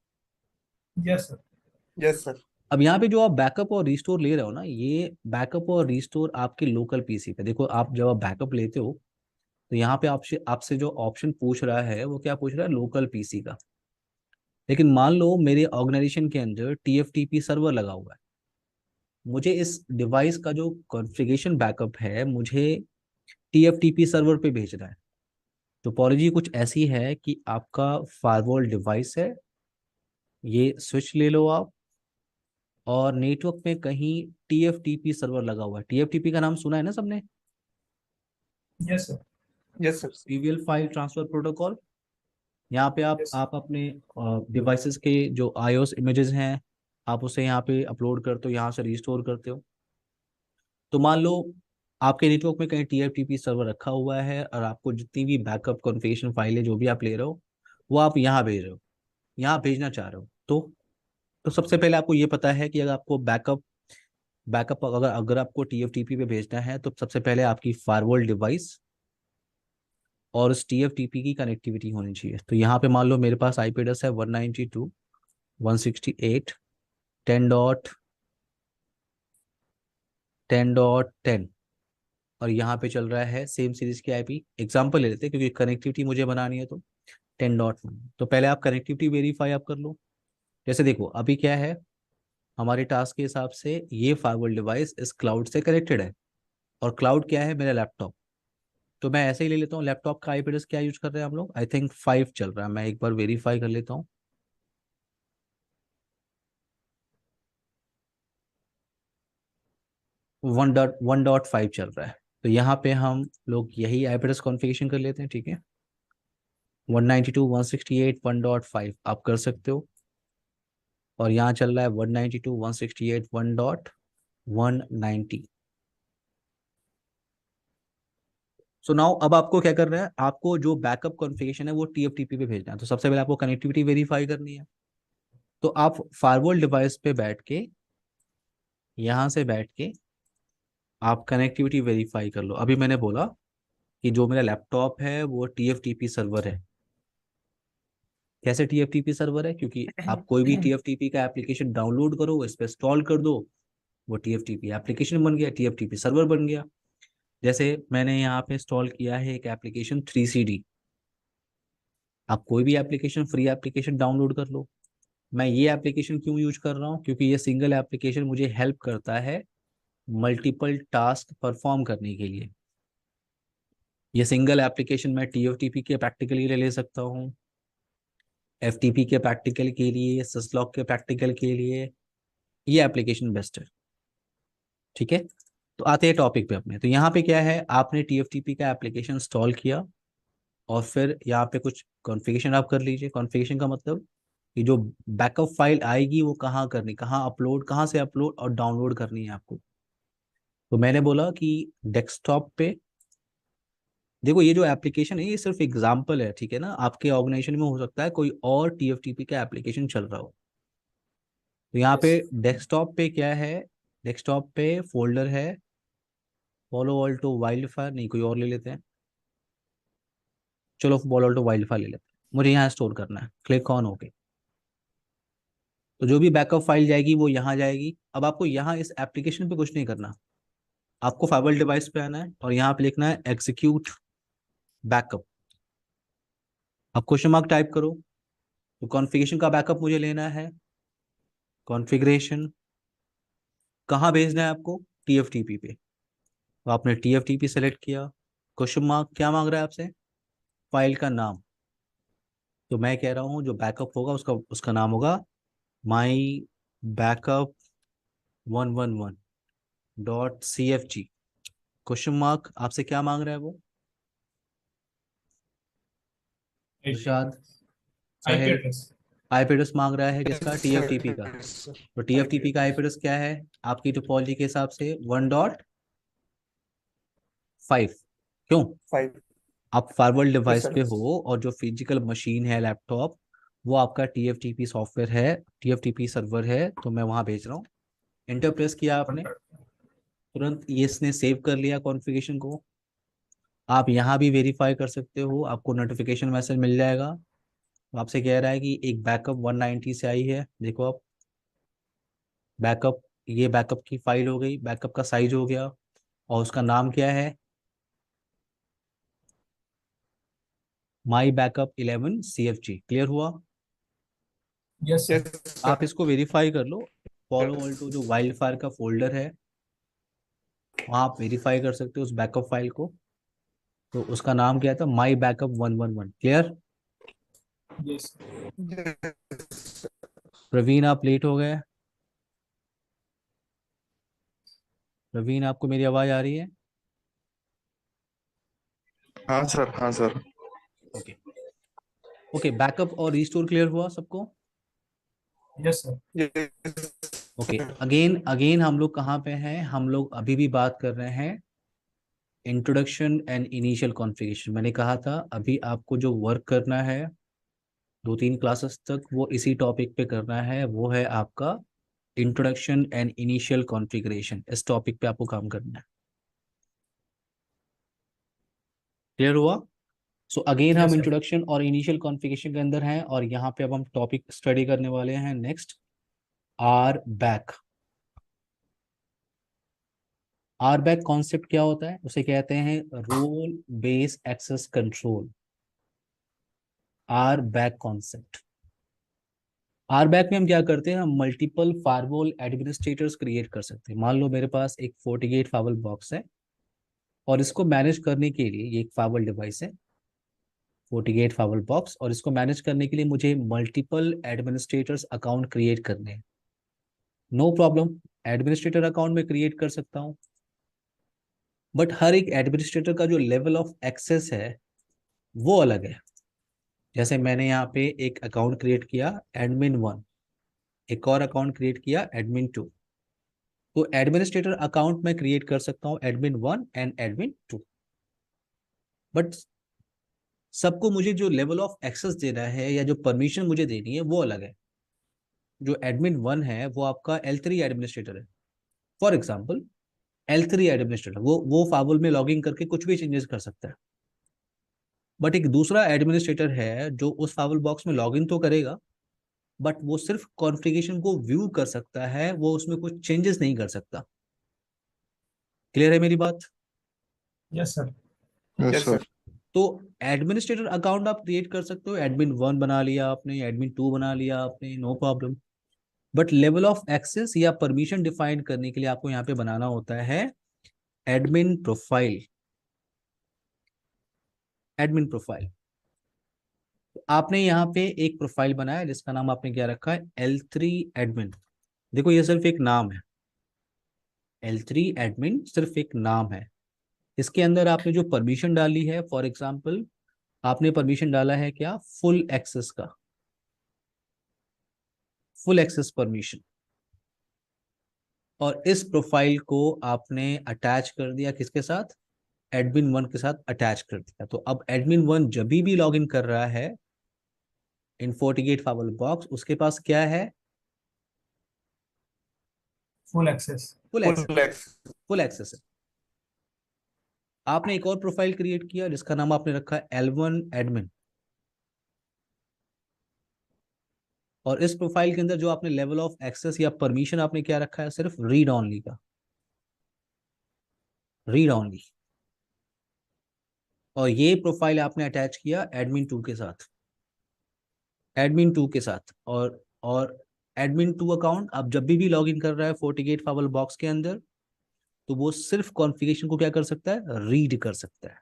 Yes sir.
Yes sir.
अब यहाँ पे जो आप बैकअप और रिस्टोर ले रहे हो ना, ये बैकअप और रिस्टोर आपके लोकल पीसी पे। देखो आप जब आप बैकअप लेते हो तो यहाँ पे आपसे आपसे जो ऑप्शन पूछ रहा है वो क्या पूछ रहा है, लोकल पीसी का। लेकिन मान लो मेरे ऑर्गेनाइजेशन के अंदर TFTP सर्वर लगा हुआ है, मुझे इस डिवाइस का जो कॉन्फ़िगरेशन बैकअप है मुझे TFTP सर्वर पे भेजना है। तो पॉलिसी कुछ ऐसी है कि आपका फायरवॉल डिवाइस है, ये स्विच ले लो आप, और नेटवर्क में कहीं TFTP सर्वर लगा हुआ है। TFTP का नाम सुना है ना सबने?
Yes sir.
Yes sir.
Trivial file transfer protocol. यहाँ पे
यस
आप अपने डिवाइसेस के जो iOS इमेजेस हैं आप उसे यहाँ पे अपलोड करते हो, यहाँ से रिस्टोर करते हो। तो मान लो आपके नेटवर्क में कहीं TFTP सर्वर रखा हुआ है और आपको जितनी भी बैकअप कॉन्फ़िगरेशन फाइलें जो भी आप ले रहे हो वो आप यहाँ भेज रहे हो, यहाँ भेजना चाह रहे हो। तो सबसे पहले आपको ये पता है कि अगर आपको बैकअप अगर अगर आपको TFTP पे भेजना है तो सबसे पहले आपकी फायरवॉल डिवाइस और उस TFTP की कनेक्टिविटी होनी चाहिए। तो यहाँ पे मान लो मेरे पास IP एड्रेस है 192 168 10.10 और यहाँ पे चल रहा है सेम सीरीज की आईपी। एग्जांपल ले लेते हैं क्योंकि कनेक्टिविटी मुझे बनानी है, तो 10.1। तो पहले आप कनेक्टिविटी वेरीफाई आप कर लो। जैसे देखो अभी क्या है, हमारे टास्क के हिसाब से ये फायरवॉल डिवाइस इस क्लाउड से कनेक्टेड है, और क्लाउड क्या है, मेरा लैपटॉप। तो मैं ऐसे ही ले लेता हूँ, लैपटॉप का आईपी एड्रेस क्या यूज कर रहे हैं हम लोग, आई थिंक 5 चल रहा है। मैं एक बार वेरीफाई कर लेता हूँ। 1.1.5 चल रहा है। तो यहाँ पे हम लोग यही आईपी एड्रेस कॉन्फ़िगरेशन कर लेते हैं, ठीक है। 192.168.1.5 आप कर सकते हो, और यहाँ चल रहा है 192.168.1.190। सो नाउ अब आपको क्या करना है, आपको जो बैकअप कॉन्फ़िगरेशन है वो टीएफटीपी पे भेजना है। तो सबसे पहले आपको कनेक्टिविटी वेरीफाई करनी है। तो आप फायरवॉल डिवाइस पे बैठ के, यहाँ से बैठ के आप कनेक्टिविटी वेरीफाई कर लो। अभी मैंने बोला कि जो मेरा लैपटॉप है वो टीएफटीपी सर्वर है। कैसे टीएफटीपी सर्वर है, क्योंकि आप कोई भी टीएफटीपी का एप्लीकेशन डाउनलोड करो, इस पर इंस्टॉल कर दो, वो टीएफटीपी एप्लीकेशन बन गया, टीएफटीपी सर्वर बन गया। जैसे मैंने यहाँ पे इंस्टॉल किया है एक एप्लीकेशन 3CD। आप कोई भी एप्लीकेशन, फ्री एप्लीकेशन डाउनलोड कर लो। मैं ये एप्लीकेशन क्यों यूज कर रहा हूँ, क्योंकि ये सिंगल एप्लीकेशन मुझे हेल्प करता है मल्टीपल टास्क परफॉर्म करने के लिए। ये सिंगल एप्लीकेशन मैं टीएफटीपी के प्रैक्टिकल के लिए ले सकता हूँ, एफटीपी के प्रैक्टिकल के लिए, सिसलॉक के प्रैक्टिकल के लिए। ये एप्लीकेशन बेस्ट है, ठीक है। तो आते हैं टॉपिक पे अपने। तो यहाँ पे क्या है, आपने टीएफटीपी का एप्लीकेशन इंस्टॉल किया, और फिर यहाँ पे कुछ कॉन्फ़िगरेशन आप कर लीजिए। कॉन्फ़िगरेशन का मतलब कि जो बैकअप फाइल आएगी वो कहाँ करनी, कहाँ अपलोड, कहाँ से अपलोड और डाउनलोड करनी है आपको। तो मैंने बोला कि डेस्कटॉप पे देखो, ये जो एप्लीकेशन है ये सिर्फ एग्जाम्पल है, ठीक है ना। आपके ऑर्गेनाइजेशन में हो सकता है कोई और टीएफटीपी का एप्लीकेशन चल रहा हो। तो यहाँ पे
Yes.
डेस्कटॉप पे क्या है, डेस्कटॉप पे फोल्डर है पॉलो ऑल्टो वाइल्ड फायर, नहीं कोई और ले लेते हैं, चलो पॉलो ऑल्टो वाइल्ड फायर ले लेते हैं। मुझे यहाँ स्टोर करना है, क्लिक ऑन ओके। तो जो भी बैकअप फाइल जाएगी वो यहाँ जाएगी। अब आपको यहाँ इस एप्लीकेशन पे कुछ नहीं करना, आपको फाइबल डिवाइस पे आना है और यहाँ पे लिखना है एग्जीक्यूट बैकअप। अब क्वेश्चन मार्क टाइप करो। तो कॉन्फ़िगरेशन का बैकअप मुझे लेना है। कॉन्फ़िगरेशन कहाँ भेजना है आपको, टीएफटीपी पे। तो आपने टीएफटीपी सेलेक्ट किया। क्वेश्चन मार्क क्या मांग रहा है आपसे, फाइल का नाम। तो मैं कह रहा हूँ जो बैकअप होगा उसका उसका नाम होगा माई बैकअप 111.cfg। क्वेश्चन मार्क आपसे क्या मांग रहा है वो,
IP
इरशाद
address. IP
साहिल।
address.
आईपी एड्रेस मांग रहा है किसका,
Yes,
टीएफटीपी का।
sir.
तो
IP
टीएफटीपी का आईपी
address.
एड्रेस क्या है आपकी टोपोलॉजी के हिसाब से, 1.5। क्यों,
5.
आप फायरवॉल
Yes,
डिवाइस
sir.
पे हो और जो फिजिकल मशीन है लैपटॉप, वो आपका टीएफटीपी सॉफ्टवेयर है, टीएफटीपी सर्वर है। तो मैं वहां भेज रहा हूँ। इंटर प्रेस किया आपने, तुरंत ये इसने सेव कर लिया कॉन्फ़िगरेशन को। आप यहाँ भी वेरीफाई कर सकते हो, आपको नोटिफिकेशन मैसेज मिल जाएगा। तो आपसे कह रहा है कि एक बैकअप 190 से आई है, देखो आप बैकअप, ये बैकअप की फाइल हो गई, बैकअप का साइज हो गया, और उसका नाम क्या है, माई बैकअप 11 CFG। क्लियर हुआ।
Yes, sir.
Yes,
आप
sir.
इसको वेरीफाई कर लो। फॉलो ऑल्टो जो वाइल्ड फायर का फोल्डर है, वहाँ आप वेरीफाई कर सकते हो उस बैकअप फाइल को। तो उसका नाम क्या था, my backup 111। Clear.
Yes.
Yes.
Praveen आप लेट हो गए। प्रवीण आपको मेरी आवाज आ रही है।
हाँ सर, हाँ सर।
ओके ओके, बैकअप और रिस्टोर क्लियर हुआ सबको।
Yes, sir.
Yes.
Okay, again again हम लोग कहाँ पे हैं, हम लोग अभी भी बात कर रहे हैं इंट्रोडक्शन एंड इनिशियल कॉन्फ़िगरेशन। मैंने कहा था अभी आपको जो वर्क करना है 2-3 क्लासेस तक, वो इसी टॉपिक पे करना है, वो है आपका इंट्रोडक्शन एंड इनिशियल कॉन्फ़िगरेशन। इस टॉपिक पे आपको काम करना है। क्लियर हुआ। सो अगेन हम
Yes, sir.
इंट्रोडक्शन और इनिशियल कॉन्फ़िगरेशन के अंदर हैं और यहाँ पे अब हम टॉपिक स्टडी करने वाले हैं next, R back. R back concept क्या होता है? उसे कहते हैं role base access control. R back concept, R back में हम क्या करते हैं, हम मल्टीपल फायरवॉल एडमिनिस्ट्रेटर्स क्रिएट कर सकते हैं। मान लो मेरे पास एक FortiGate फायरवॉल बॉक्स है और इसको मैनेज करने के लिए, ये एक फायरवॉल डिवाइस है FortiGate फायरवॉल बॉक्स, और इसको मैनेज करने के लिए मुझे मल्टीपल एडमिनिस्ट्रेटर्स अकाउंट क्रिएट करने हैं। नो प्रॉब्लम, एडमिनिस्ट्रेटर अकाउंट में क्रिएट कर सकता हूँ, बट हर एक एडमिनिस्ट्रेटर का जो लेवल ऑफ एक्सेस है वो अलग है। जैसे मैंने यहाँ पे एक अकाउंट क्रिएट किया admin1, एक और अकाउंट क्रिएट किया admin2, तो एडमिनिस्ट्रेटर अकाउंट में क्रिएट कर सकता हूँ admin1 एंड admin2, बट सबको मुझे जो लेवल ऑफ एक्सेस देना है या जो परमिशन मुझे देनी है वो अलग है। जो admin1 है वो आपका L3 एडमिनिस्ट्रेटर है, फॉर एग्जाम्पल L3 एडमिनिस्ट्रेटर वो फाइल में लॉगिन करके कुछ भी चेंजेस कर सकता है, बट एक दूसरा एडमिनिस्ट्रेटर है जो उस फाइल बॉक्स में लॉगिन तो करेगा, बट वो सिर्फ कॉन्फ़िगरेशन को व्यू कर सकता है, वो उसमें कुछ चेंजेस नहीं कर सकता। क्लियर है मेरी बात?
Yes, sir.
Yes
yes sir.
Sir.
तो एडमिनिस्ट्रेटर अकाउंट आप क्रिएट कर सकते हो, admin1 बना लिया आपने, admin2 बना लिया आपने, no problem, but level of access या परमिशन डिफाइन करने के लिए आपको यहाँ पे बनाना होता है एडमिन प्रोफाइल। एडमिन प्रोफाइल, तो आपने यहाँ पे एक प्रोफाइल बनाया जिसका नाम आपने क्या रखा है, L3 एडमिन। देखो ये सिर्फ एक नाम है, L3 एडमिन सिर्फ एक नाम है। इसके अंदर आपने जो परमिशन डाली है, फॉर एग्जांपल आपने परमिशन डाला है क्या, फुल एक्सेस का, फुल एक्सेस परमिशन, और इस प्रोफाइल को आपने अटैच कर दिया किसके साथ, admin1 के साथ अटैच कर दिया। तो अब admin1 जब भी लॉग इन कर रहा है इन FortiGate फाइल बॉक्स, उसके पास क्या है,
Full access.
Full
full
access,
access.
Full access है। आपने एक और प्रोफाइल क्रिएट किया जिसका नाम आपने रखा है L1 एडमिन, और इस प्रोफाइल के अंदर जो आपने लेवल ऑफ एक्सेस या परमिशन आपने क्या रखा है, सिर्फ रीड ऑनली का, रीड ऑनली। और ये प्रोफाइल आपने अटैच किया admin2 के साथ, admin2 के साथ, और admin2 अकाउंट अब जब भी लॉग इन कर रहा है FortiGate फाइल बॉक्स के अंदर, तो वो सिर्फ कॉन्फ़िगरेशन को क्या कर सकता है, रीड कर सकता है।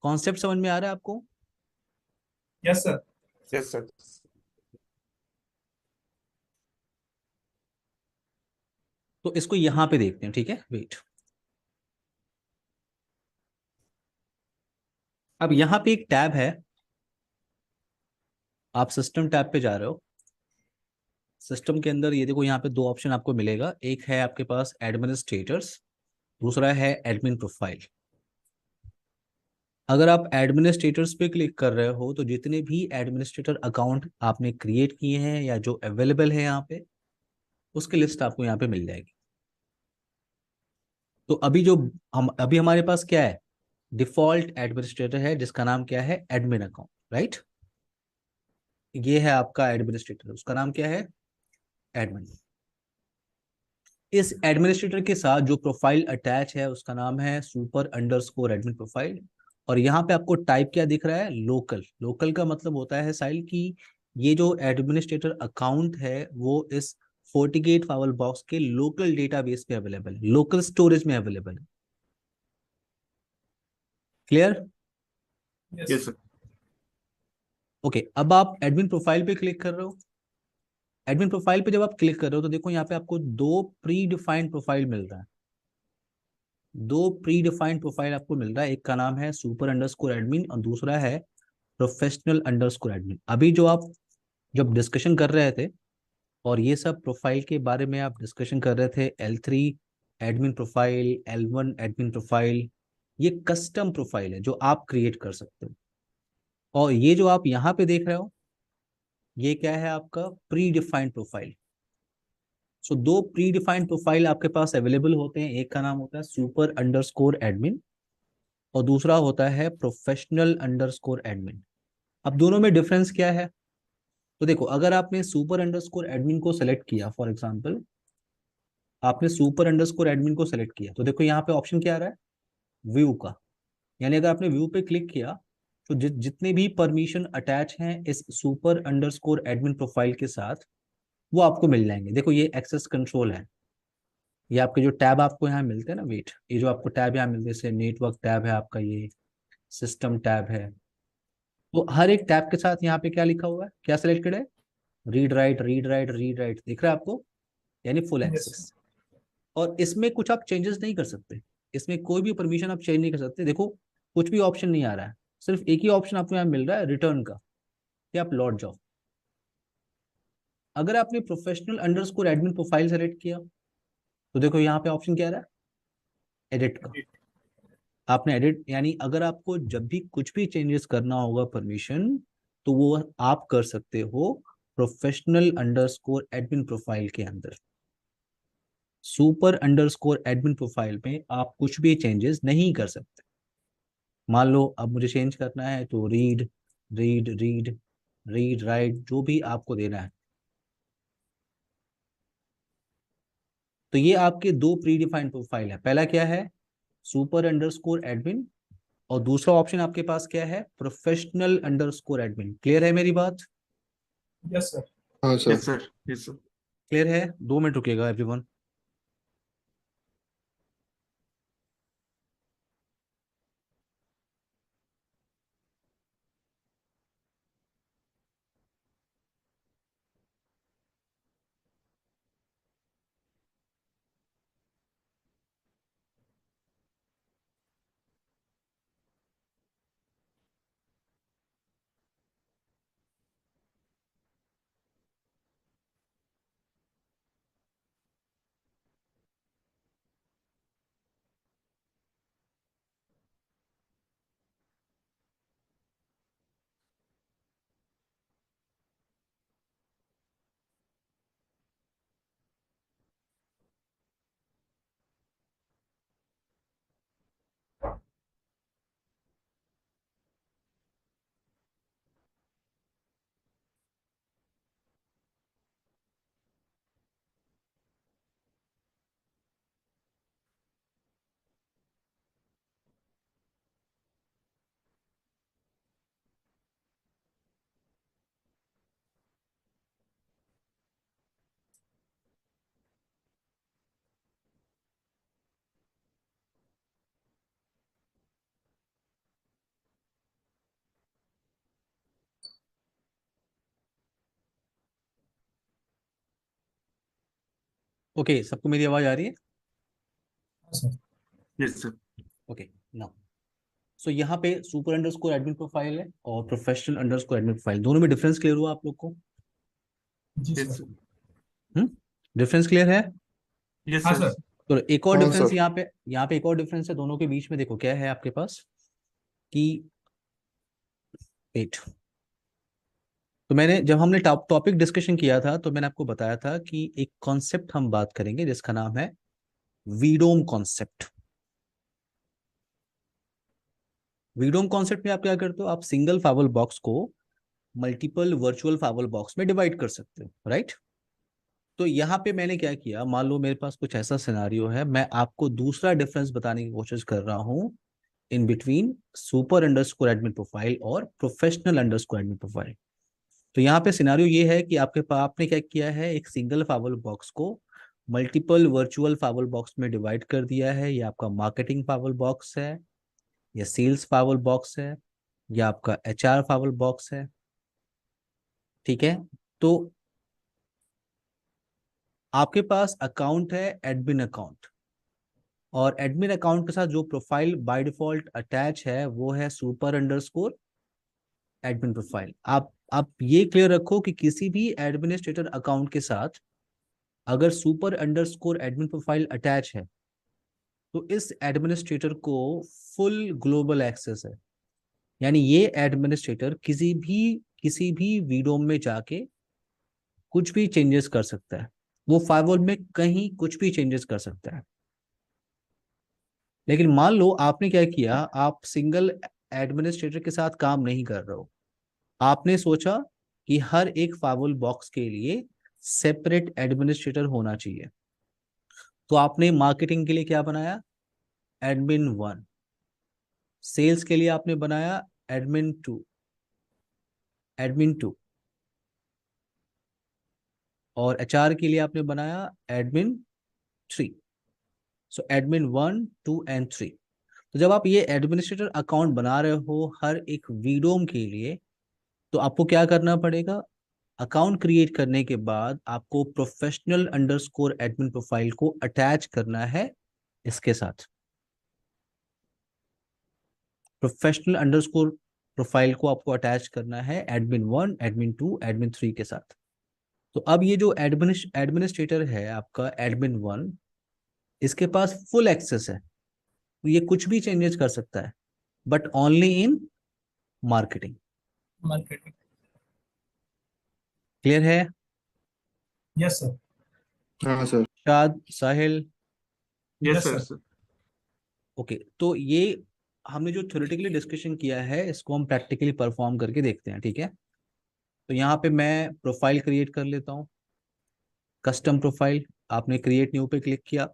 कॉन्सेप्ट समझ में आ रहा है आपको?
Yes, sir.
Yes sir.
तो इसको यहां पे देखते हैं, ठीक है, वेट। अब यहाँ पे एक टैब है, आप सिस्टम टैब पे जा रहे हो। सिस्टम के अंदर ये देखो, यहाँ पे दो ऑप्शन आपको मिलेगा, एक है आपके पास एडमिनिस्ट्रेटर्स, दूसरा है एडमिन प्रोफाइल। अगर आप एडमिनिस्ट्रेटर्स पे क्लिक कर रहे हो तो जितने भी एडमिनिस्ट्रेटर अकाउंट आपने क्रिएट किए हैं या जो अवेलेबल है यहाँ पे, उसकी लिस्ट आपको यहाँ पे मिल जाएगी। तो अभी जो अभी हमारे पास क्या है, डिफॉल्ट एडमिनिस्ट्रेटर है जिसका नाम क्या है, एडमिन अकाउंट, राइट। ये है आपका एडमिनिस्ट्रेटर, उसका नाम क्या है, एडमिन। इस एडमिनिस्ट्रेटर के साथ जो प्रोफाइल अटैच है उसका नाम है super_admin प्रोफाइल, और यहाँ पे आपको टाइप क्या दिख रहा है, लोकल। लोकल का मतलब होता है साइल कि ये जो एडमिनिस्ट्रेटर अकाउंट है वो इस FortiGate फाइल बॉक्स के लोकल डेटाबेस पे अवेलेबल है, लोकल स्टोरेज में अवेलेबल है। Clear?
Yes.
Yes sir.
Okay, अब आप एडमिन प्रोफाइल पे क्लिक कर रहे हो। एडमिन प्रोफाइल पे जब आप क्लिक कर रहे हो तो देखो यहाँ पे आपको दो प्री डिफाइंड प्रोफाइल मिल रहा है, दो प्री डिफाइंड प्रोफाइल आपको मिल रहा है। एक का नाम है super_admin और दूसरा है professional_admin। अभी जो आप जब डिस्कशन कर रहे थे और ये सब प्रोफाइल के बारे में आप डिस्कशन कर रहे थे, L3 admin profile, L1 admin profile, ये कस्टम प्रोफाइल है जो आप क्रिएट कर सकते हो। और ये जो आप यहाँ पे देख रहे हो, ये क्या है, आपका प्री डिफाइंड प्रोफाइल। सो दो प्री डिफाइंड प्रोफाइल आपके पास अवेलेबल होते हैं, एक का नाम होता है super_admin और दूसरा होता है प्रोफेशनल अंडरस्कोर एडमिन। अब दोनों में डिफरेंस क्या है? तो देखो, अगर आपने सुपर अंडरस्कोर एडमिन को सेलेक्ट किया, फॉर एग्जांपल आपने सुपर अंडरस्कोर एडमिन को सेलेक्ट किया, तो देखो यहाँ पे ऑप्शन क्या आ रहा है, व्यू का। यानी अगर आपने व्यू पे क्लिक किया तो जितने भी परमिशन अटैच हैं इस सुपर अंडरस्कोर एडमिन प्रोफाइल के साथ वो आपको मिल जाएंगे। देखो ये एक्सेस कंट्रोल है, ये आपके जो टैब आपको यहाँ मिलते हैं ना, वेट, ये जो आपको टैब यहाँ मिलते हैं, जैसे नेटवर्क टैब है आपका, ये सिस्टम टैब है, तो हर एक टैब के साथ यहाँ पे क्या लिखा हुआ है, क्या सिलेक्टेड है, read write read write read write, दिख रहा है आपको, यानी फुल
Yes, sir.
एक्सेस। और इसमें कुछ आप चेंजेस नहीं कर सकते, इसमें कोई भी परमिशन आप चेंज नहीं कर सकते। देखो कुछ भी ऑप्शन नहीं आ रहा है, सिर्फ एक ही ऑप्शन आपको यहाँ मिल रहा है, रिटर्न का, कि आप लौट जाओ। अगर आपने professional underscore admin profile select किया तो देखो यहाँ पे ऑप्शन क्या आ रहा है, एडिट का।
Edit.
आपने एडिट, यानी अगर आपको जब भी कुछ भी चेंजेस करना होगा परमिशन, तो वो आप कर सकते हो प्रोफेशनल अंडरस्कोर एडमिन प्रोफाइल के अंदर। सुपर अंडरस्कोर एडमिन प्रोफाइल में आप कुछ भी चेंजेस नहीं कर सकते। मान लो अब मुझे चेंज करना है तो read read read read write, जो भी आपको देना है। तो ये आपके दो प्री डिफाइंड प्रोफाइल है, पहला क्या है, सुपर अंडरस्कोर एडमिन, और दूसरा ऑप्शन आपके पास क्या है, प्रोफेशनल अंडरस्कोर एडमिन। क्लियर है मेरी बात?
Yes, sir.
हाँ sir.
Yes sir, yes sir.
Clear है? 2 मिनट रुकेगा एवरीवन। ओके, सबको मेरी आवाज आ रही है?
Yes, sir.
Yes sir.
Okay, now so यहाँ पे सुपर अंडरस्कोर एडमिन प्रोफाइल है और प्रोफेशनल अंडरस्कोर एडमिन प्रोफाइल, दोनों में डिफरेंस क्लियर हुआ आप लोग को?
जी
yes
sir.
Sir.
Difference clear है?
यस
हाँ
सर।
सर.
तो एक और
हाँ
डिफरेंस
सर।
यहाँ पे एक और डिफरेंस है दोनों के बीच में। देखो क्या है आपके पास कि 8, तो मैंने जब हमने टॉपिक डिस्कशन किया था तो मैंने आपको बताया था कि एक कॉन्सेप्ट हम बात करेंगे जिसका नाम है वीडोम कॉन्सेप्ट। वीडोम कॉन्सेप्ट में आप क्या करते हो, आप सिंगल फाइवल बॉक्स को मल्टीपल वर्चुअल फाइवल बॉक्स में डिवाइड कर सकते हो, राइट? तो यहाँ पे मैंने क्या किया, मान लो मेरे पास कुछ ऐसा सिनारियो है, मैं आपको दूसरा डिफरेंस बताने की कोशिश कर रहा हूँ in between super underscore admin profile और प्रोफेशनल अंडरस्कोर एडमिन प्रोफाइल। तो यहाँ पे सिनारियो ये है कि आपके पास, आपने क्या किया है, एक सिंगल फाइवल बॉक्स को मल्टीपल वर्चुअल फाइवल बॉक्स में डिवाइड कर दिया है। ये आपका मार्केटिंग फाइवल बॉक्स है, या सेल्स फाइवल बॉक्स है, या आपका एचआर फाइवल बॉक्स है, ठीक है? तो आपके पास अकाउंट है एडमिन अकाउंट, और एडमिन अकाउंट के साथ जो प्रोफाइल बाय डिफॉल्ट अटैच है वो है सुपर अंडरस्कोर एडमिन प्रोफाइल। आप ये क्लियर रखो कि किसी भी एडमिनिस्ट्रेटर अकाउंट के साथ अगर super underscore admin profile attach है तो इस एडमिनिस्ट्रेटर को फुल ग्लोबल एक्सेस है। यानी ये एडमिनिस्ट्रेटर किसी भी विडोम में जाके कुछ भी चेंजेस कर सकता है, वो फाइवल में कहीं कुछ भी चेंजेस कर सकता है। लेकिन मान लो आपने क्या किया, आप सिंगल एडमिनिस्ट्रेटर के साथ काम नहीं कर रहे हो, आपने सोचा कि हर एक फाइल बॉक्स के लिए सेपरेट एडमिनिस्ट्रेटर होना चाहिए। तो आपने मार्केटिंग के लिए क्या बनाया, एडमिन 1। सेल्स के लिए आपने बनाया एडमिन 2। और एचआर के लिए आपने बनाया एडमिन 3। So admin 1, 2 and 3। तो जब आप ये एडमिनिस्ट्रेटर अकाउंट बना रहे हो हर एक वीडोम के लिए, तो आपको क्या करना पड़ेगा, अकाउंट क्रिएट करने के बाद आपको प्रोफेशनल अंडरस्कोर एडमिन प्रोफाइल को अटैच करना है इसके साथ। प्रोफेशनल अंडरस्कोर प्रोफाइल को आपको अटैच करना है एडमिन 1, एडमिन 2, एडमिन 3 के साथ। तो अब ये जो एडमिनिस्ट्रेटर है आपका एडमिन 1, इसके पास फुल एक्सेस है, तो ये कुछ भी चेंजेस कर सकता है, but only in marketing.
Marketing.
Clear है?
Yes sir.
हाँ sir.
Shad, Sahil?
Yes
yes
sir
sir.
Sir.
Okay, तो ये हमने जो थ्योरेटिकली डिस्कशन किया है इसको हम प्रैक्टिकली परफॉर्म करके देखते हैं, ठीक है? तो यहाँ पे मैं प्रोफाइल क्रिएट कर लेता हूँ, कस्टम प्रोफाइल। आपने क्रिएट न्यू पे क्लिक किया,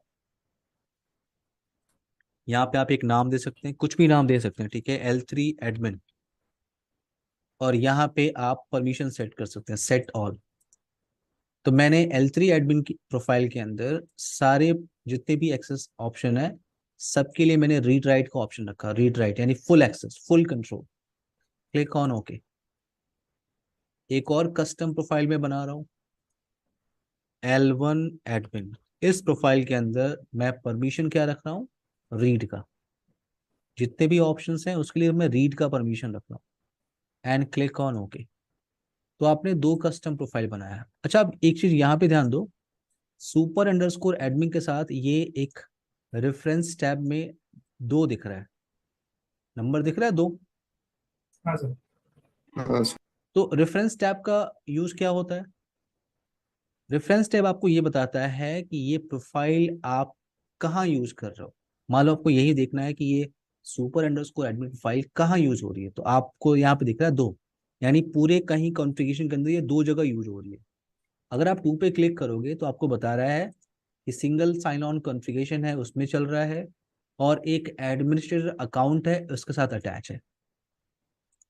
यहाँ पे आप एक नाम दे सकते हैं, कुछ भी नाम दे सकते हैं, ठीक है, L3 एडमिन। और यहाँ पे आप परमिशन सेट कर सकते हैं, सेट ऑल। तो मैंने L3 एडमिन की प्रोफाइल के अंदर सारे जितने भी एक्सेस ऑप्शन है सबके लिए मैंने रीड राइट का ऑप्शन रखा, रीड राइट यानी full access, full control. Click on okay. एक और कस्टम प्रोफाइल में बना रहा हूँ, L1 एडमिन। इस प्रोफाइल के अंदर मैं परमिशन क्या रख रहा हूँ, रीड का। जितने भी ऑप्शंस हैं उसके लिए मैं रीड का परमिशन रख रहा हूँ एंड क्लिक ऑन ओके। तो आपने 2 कस्टम प्रोफाइल बनाया है। अच्छा, अब एक चीज यहाँ पे ध्यान दो, सुपर अंडरस्कोर एडमिन के साथ ये एक रेफरेंस टैब में 2 दिख रहा है, नंबर दिख रहा है 2।
हाँ सर।
हाँ सर।
तो रेफरेंस टैब का यूज क्या होता है? रेफरेंस टैब आपको ये बताता है कि ये प्रोफाइल आप कहाँ यूज कर रहे हो। मान लो आपको यही देखना है कि ये सुपर अंडरस्कोर एडमिन प्रोफाइल कहाँ यूज हो रही है, तो आपको यहाँ पे दिख रहा है 2, यानी पूरे कहीं कॉन्फ़िगरेशन के अंदर ये 2 जगह यूज हो रही है। अगर आप 2 पे क्लिक करोगे तो आपको बता रहा है कि सिंगल साइन ऑन कॉन्फ़िगरेशन है उसमें चल रहा है, और एक एडमिनिस्ट्रेटर अकाउंट है उसके साथ अटैच है।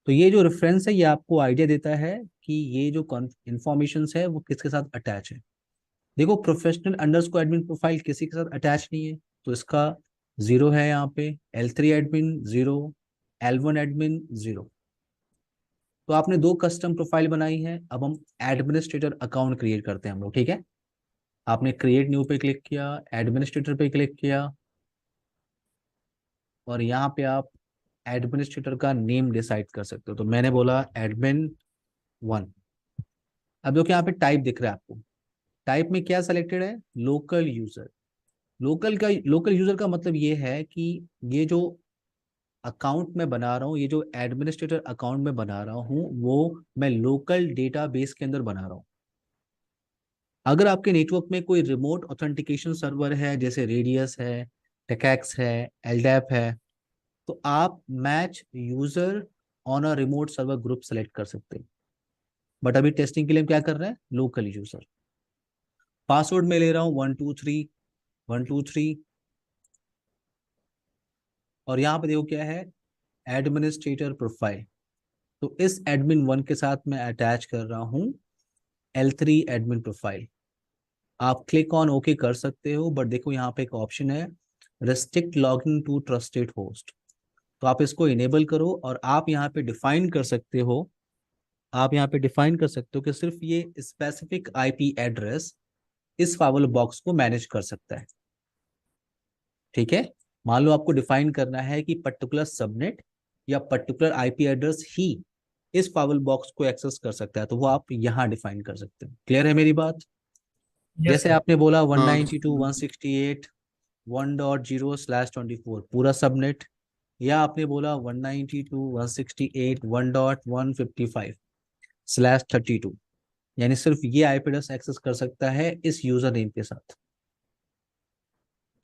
तो ये जो रेफरेंस है ये आपको आइडिया देता है कि ये जो इंफॉर्मेशन है वो किसके साथ अटैच है। देखो, प्रोफेशनल अंडरस्कोर एडमिन प्रोफाइल किसी के साथ अटैच नहीं है, तो इसका 0 है यहाँ पे। L3 admin 0, L1 admin 0। तो आपने 2 कस्टम प्रोफाइल बनाई है। अब हम एडमिनिस्ट्रेटर अकाउंट क्रिएट करते हैं हम लोग, ठीक है? आपने क्रिएट न्यू पे क्लिक किया, एडमिनिस्ट्रेटर पे क्लिक किया, और यहाँ पे आप एडमिनिस्ट्रेटर का नेम डिसाइड कर सकते हो। तो मैंने बोला एडमिन 1। अब जो कि यहाँ पे टाइप दिख रहा है आपको, टाइप में क्या सेलेक्टेड है, लोकल यूजर। लोकल यूजर का मतलब ये है कि ये जो अकाउंट में बना रहा हूँ, ये जो एडमिनिस्ट्रेटर अकाउंट में बना रहा हूँ वो मैं लोकल डेटाबेस के अंदर बना रहा हूँ। अगर आपके नेटवर्क में कोई रिमोट ऑथेंटिकेशन सर्वर है जैसे रेडियस है, टेकैक्स है, एलडैप है, तो आप match user on a remote server group select कर सकते हैं। बट अभी टेस्टिंग के लिए हम क्या कर रहे हैं, लोकल यूजर। पासवर्ड में ले रहा हूँ 123 और यहाँ पे देखो क्या है, एडमिनिस्ट्रेटर प्रोफाइल। तो इस एडमिन 1 के साथ मैं अटैच कर रहा हूँ L3 एडमिन प्रोफाइल। आप क्लिक ऑन ओके कर सकते हो, बट देखो यहाँ पे एक ऑप्शन है, restrict logging to trusted host. तो आप इसको इनेबल करो, और आप यहाँ पे डिफाइन कर सकते हो, आप यहाँ पे डिफाइन कर सकते हो कि सिर्फ ये स्पेसिफिक आईपी एड्रेस इस फाइल बॉक्स को मैनेज कर सकता है, ठीक है? मान लो आपको डिफाइन करना है कि पर्टिकुलर सबनेट या पर्टिकुलर आईपी एड्रेस ही इस फाइल बॉक्स को एक्सेस कर सकता है, तो वो आप यहाँ डिफाइन कर सकते हैं। क्लियर है मेरी बात?
यस
जैसे
सर।
आपने बोला
हाँ
192.168.1.0/24 पूरा सबनेट, या आपने बोला 192.168.1.155/32, यानी सिर्फ ये आईपी एड्रेस एक्सेस कर सकता है इस यूजर नेम के साथ।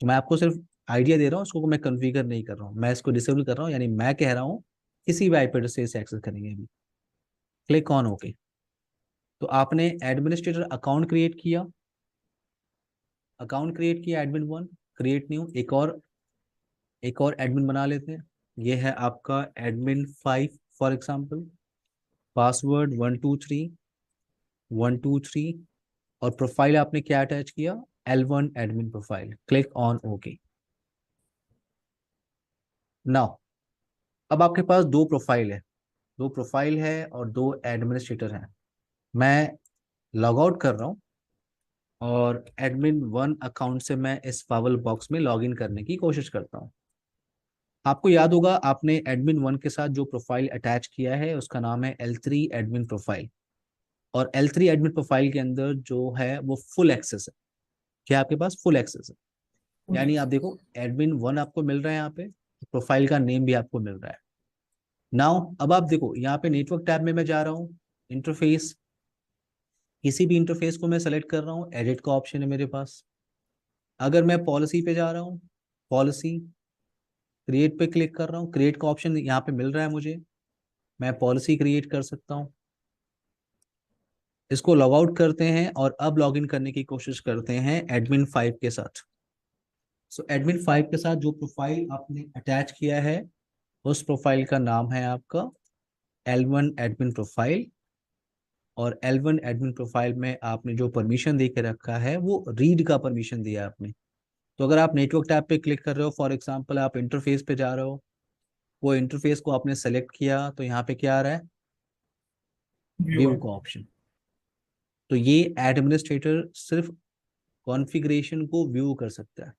तो मैं आपको सिर्फ आइडिया दे रहा हूँ, उसको मैं कन्फिगर नहीं कर रहा हूँ, मैं इसको डिसेबल कर रहा हूँ, यानी मैं कह रहा हूँ किसी भी आईपी एड्रेस से इसे एक्सेस करेंगे अभी। Click on okay. तो आपने एडमिनिस्ट्रेटर अकाउंट क्रिएट किया, एडमिन 1, क्रिएट न्यू, एक और एडमिन बना लेते हैं। ये है आपका एडमिन 5 फॉर एग्जांपल, पासवर्ड 123 और प्रोफाइल आपने क्या अटैच किया, L1 admin profile. Click on okay. Now अब आपके पास दो प्रोफाइल है और दो एडमिनिस्ट्रेटर हैं। मैं लॉग आउट कर रहा हूँ और एडमिन 1 अकाउंट से मैं इस पावल बॉक्स में लॉगिन करने की कोशिश करता हूँ। आपको याद होगा आपने एडमिन 1 के साथ जो प्रोफाइल अटैच किया है उसका नाम है L3 एडमिन प्रोफाइल, और L3 एडमिन प्रोफाइल के अंदर जो है वो फुल एक्सेस है। क्या आपके पास फुल एक्सेस है? यानी आप देखो एडमिन 1 आपको मिल रहा है, यहाँ पे प्रोफाइल का नेम भी आपको मिल रहा है। नाउ अब आप देखो यहाँ पे नेटवर्क टैब में मैं जा रहा हूँ, इंटरफेस, किसी भी इंटरफेस को मैं सेलेक्ट कर रहा हूँ, एडिट का ऑप्शन है मेरे पास। अगर मैं पॉलिसी पे जा रहा हूँ, पॉलिसी, क्रिएट पे क्लिक कर रहा हूँ, क्रिएट का ऑप्शन यहाँ पे मिल रहा है मुझे, मैं पॉलिसी क्रिएट कर सकता हूँ। इसको लॉग आउट करते हैं और अब लॉगिन करने की कोशिश करते हैं एडमिन 5 के साथ। सो एडमिन 5 के साथ जो प्रोफाइल आपने अटैच किया है उस प्रोफाइल का नाम है आपका L1 एडमिन प्रोफाइल, और L1 एडमिन प्रोफाइल में आपने जो परमिशन दे के रखा है वो रीड का परमिशन दिया आपने। तो अगर आप नेटवर्क टैब पे क्लिक कर रहे हो, फॉर एग्जांपल आप इंटरफेस पे जा रहे हो, वो इंटरफेस को आपने सेलेक्ट किया तो यहाँ पे क्या आ रहा है, व्यू का ऑप्शन। तो ये एडमिनिस्ट्रेटर सिर्फ कॉन्फ़िगरेशन को व्यू कर सकता है।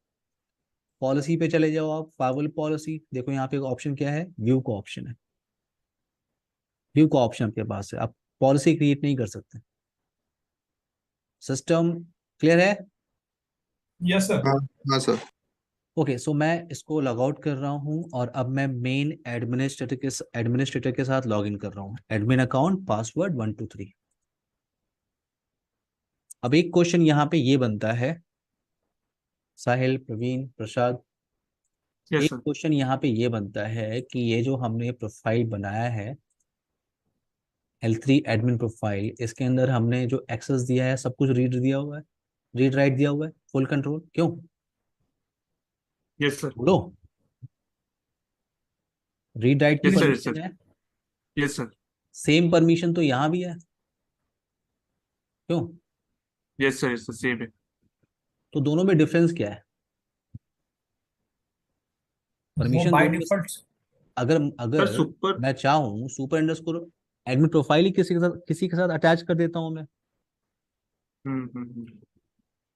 पॉलिसी पे चले जाओ आप, फाइवल पॉलिसी, देखो यहाँ पे ऑप्शन क्या है, व्यू का ऑप्शन है। व्यू का ऑप्शन आपके पास है, आप पॉलिसी क्रिएट नहीं कर सकते। सिस्टम क्लियर है?
Yes sir.
हाँ हाँ सर।
ओके, सो मैं इसको लॉग आउट कर रहा हूँ और अब मैं मेन एडमिनिस्ट्रेटर के साथ लॉगिन कर रहा हूँ, एडमिन अकाउंट पासवर्ड 123। अब एक क्वेश्चन यहाँ पे ये बनता है, साहिल, प्रवीण, प्रसाद,
यस
एक
सर।
क्वेश्चन यहाँ पे ये बनता है कि ये जो हमने प्रोफाइल बनाया है L3 एडमिन प्रोफाइल, इसके अंदर हमने जो एक्सेस दिया है सब कुछ रीड दिया हुआ है, रीड राइट दिया हुआ है, फुल कंट्रोल, क्यों
यस सर।
बोलो, रीड राइट की
yes sir. Yes
permission
sir.
है,
यस सर।
सेम परमिशन तो यहाँ भी है, क्यों?
Yes sir. Yes sir, same है।
तो दोनों में डिफरेंस क्या है?
वो
परमिशन
बाय
दोनों में,
डिफॉल्ट।
अगर
सर
अगर
सुपर।
मैं चाहूँ सुपर अंडरस्कोर एडमिन प्रोफाइल ही किसी के साथ अटैच कर देता हूँ मैं,
हम्म।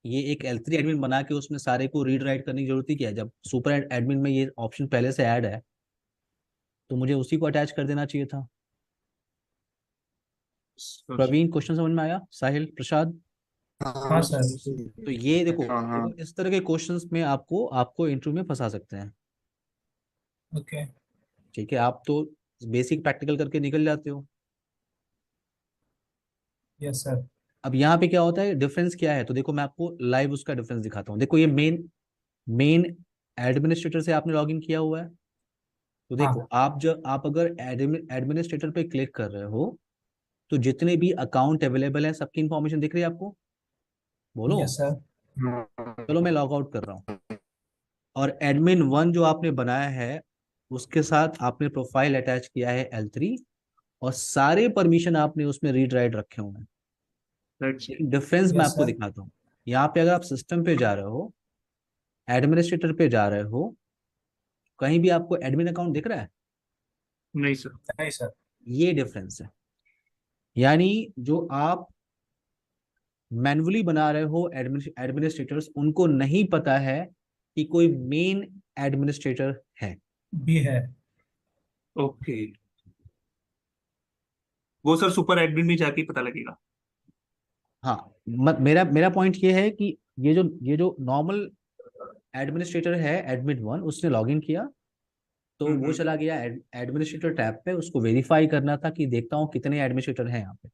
ये एक L3 एडमिन बना के उसमें सारे को रीड राइट करने की जरूरत ही क्या है? जब सुपर एडमिन में ये ऑप्शन पहले से ऐड है तो मुझे उसी को अटैच कर देना चाहिए था। प्रवीण, क्वेश्चन समझ में आया? साहिल, प्रसाद,
हाँ सर।
तो ये देखो
हाँ हाँ
इस तरह के क्वेश्चंस में आपको आपको इंटरव्यू में फंसा सकते हैं।
ओके।
ठीक है, आप तो बेसिक प्रैक्टिकल करके निकल जाते हो।
Yes sir.
अब यहाँ पे क्या होता है, डिफरेंस क्या है, तो देखो मैं आपको लाइव उसका डिफरेंस दिखाता हूँ। देखो ये मेन एडमिनिस्ट्रेटर से आपने लॉगिन किया हुआ है, तो देखो
हाँ।
आप अगर एडमिनिस्ट्रेटर पे क्लिक कर रहे हो तो जितने भी अकाउंट अवेलेबल है सबकी इंफॉर्मेशन दिख रही है आपको, बोलो।
Yes sir.
चलो मैं लॉग आउट कर रहा हूँ, और एडमिन 1 जो आपने बनाया है उसके साथ आपने प्रोफाइल अटैच किया है L3, और सारे परमिशन आपने उसमें रीड राइट रखे हुए हैं।
राइट।
लेकिन डिफरेंस मैं
यस
आपको
सर।
दिखाता हूँ। यहाँ पे अगर आप सिस्टम पे जा रहे हो, एडमिनिस्ट्रेटर पे जा रहे हो, कहीं भी आपको एडमिन अकाउंट दिख रहा है?
नहीं सर।
नहीं सर।
ये डिफरेंस है। यानी जो आप मैन्युअली बना रहे हो एडमिनिस्ट्रेटर्स, उनको नहीं पता है कि कोई मेन एडमिनिस्ट्रेटर है।
भी है।
ओके, वो सर सुपर एडमिन में जाके ही पता लगेगा।
हाँ, मेरा मेरा पॉइंट ये है कि ये जो नॉर्मल एडमिनिस्ट्रेटर है एडमिन 1, उसने लॉगिन किया तो वो
हम्म।
चला गया एडमिनिस्ट्रेटर टैब पे, उसको वेरीफाई करना था कि देखता हूँ कितने एडमिनिस्ट्रेटर हैं यहाँ पे।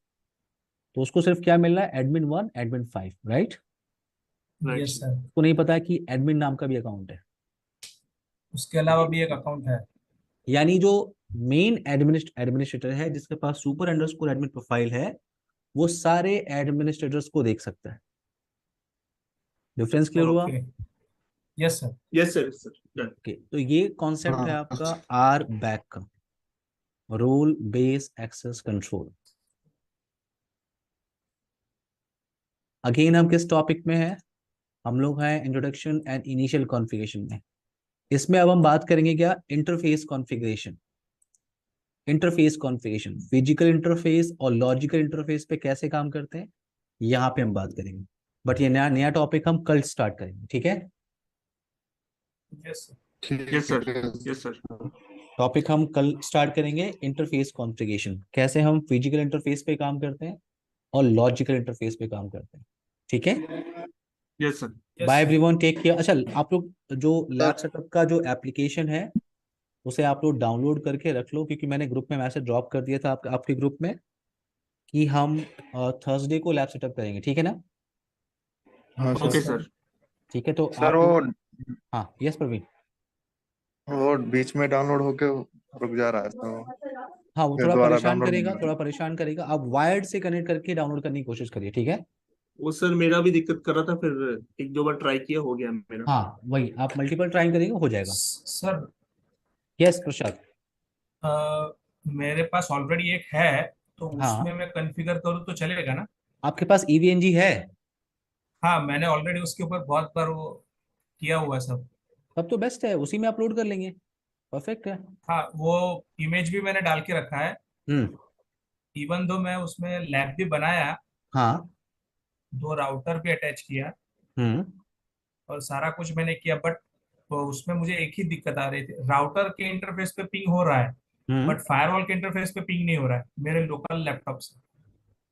तो उसको सिर्फ क्या मिल रहा है, admin 1 admin 5, right?
Right.
Yes sir.
उसको नहीं पता है कि एडमिन नाम का भी अकाउंट है।
उसके अलावा भी एक अकाउंट है।
यानी जो मेन एडमिनिस्ट्रेटर है जिसके पास सुपर अंडरस्कोर एडमिन प्रोफाइल है, वो सारे एडमिनिस्ट्रेटर्स को देख सकता है। डिफरेंस क्लियर हुआ?
Okay. Yes sir.
Yes sir, yes sir.
Okay, तो ये कॉन्सेप्ट है
हाँ
आपका आर बैक का, role base access control. Again हम किस टॉपिक में हैं? हम लोग हैं इंट्रोडक्शन एंड इनिशियल कॉन्फ़िगरेशन में। इसमें अब हम बात करेंगे क्या? Interface configuration. Interface configuration physical interface और लॉजिकल इंटरफेस पे कैसे काम करते हैं, यहाँ पे हम बात करेंगे। बट ये नया नया टॉपिक हम कल स्टार्ट करेंगे, ठीक है?
Yes sir.
ठीक
यस सर,
है
यस सर।
टॉपिक हम कल स्टार्ट करेंगे, इंटरफेस कॉन्फ़िगरेशन, कैसे हम फिजिकल इंटरफेस पे काम करते हैं और लॉजिकल इंटरफेस पे काम करते हैं, ठीक है?
Yes sir.
Yes
bye
sir.
Everyone, take care. अच्छा, आप लोग जो लैब सेटअप का जो एप्लीकेशन है उसे आप लोग डाउनलोड करके रख लो, क्योंकि मैंने ग्रुप में मैसेज ड्रॉप कर दिया था आपके ग्रुप में कि हम थर्सडे को लैब सेटअप करेंगे, ठीक है ना?
हाँ
ओके
सर।
सर।
ठीक है, तो
सर
आप
वो
लोग। हाँ, यस प्रवीण।
बीच में डाउनलोड होके रुक जा रहा है तो
हाँ, वो
फिर
थोड़ा
दोबारा
परेशान
डाउनलोड
करेगा,
नहीं
थोड़ा परेशान करेगा। आप वायर्ड से कनेक्ट करके डाउनलोड करने की कोशिश करिए, ठीक है?
वो सर मेरा भी दिक्कत कर रहा था, फिर एक दो बार ट्राई किया, हो गया मेरा।
हाँ, वही आप मल्टीपल ट्राई करेंगे, हो जाएगा।
सर,
यस प्रसाद।
मेरे पास ऑलरेडी एक है, तो उसमें
हाँ,
मैं कॉन्फ़िगर करूँ तो चलेगा ना?
आपके पास EVNG है?
हाँ, मैंने ऑलरेडी उसके ऊपर बहुत बार वो किया हुआ है सब।
तब तो बेस्ट है, उसी में अपलोड कर लेंगे। परफेक्ट है।
हाँ, वो इमेज भी मैंने डाल के रखा है।
हम्म।
इवन दो मैं उसमें लैब भी बनाया,
हाँ।
2 राउटर भी अटैच किया,
हम्म।
और सारा कुछ मैंने किया, बट तो उसमें मुझे एक ही दिक्कत आ रही थी। राउटर के इंटरफेस पे पिंग हो रहा है,
हम्म।
बट फायरवॉल के इंटरफेस पे पिंग नहीं हो रहा है मेरे लोकल लैपटॉप से।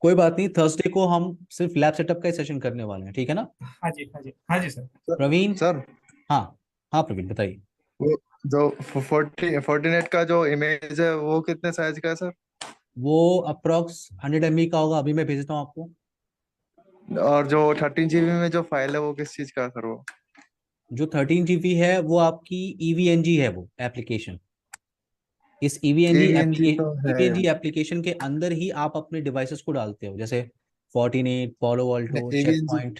कोई बात नहीं, थर्सडे को हम सिर्फ लैब सेटअप का ही सेशन करने वाले हैं, ठीक है ना?
हाँ जी, हाँ जी, हाँ जी सर।
सर
प्रवीण।
सर
हाँ। हाँ प्रवीण, बताइए।
वो जो 48 का जो इमेज है वो कितने साइज का है सर?
वो अप्रोक्स 100 MB का होगा, अभी मैं भेजता हूँ आपको।
और जो 13 GB में जो फाइल है वो किस चीज का है सर वो?
जो 13 GB है वो आपकी EVNG है, वो एप्लीकेशन। इस EVNG
AVNG तो
एप्लीकेशन
है।
EVNG एप्लीकेशन के अंदर ही आप अपने डिवाइसेस को डालते हो, जैसे Fortinet, Palo Alto, check
AVNG
point.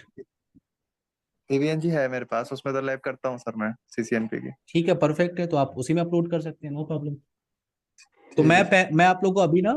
AVNG है मेरे पास, उसमें तो लैब करता हूँ सर मैं CCNP की।
ठीक है, परफेक्ट है, तो आप उसी में अपलोड कर सकते हैं, नो प्रॉब्लम। तो
ठीक है।
मैं आप लोग को अभी ना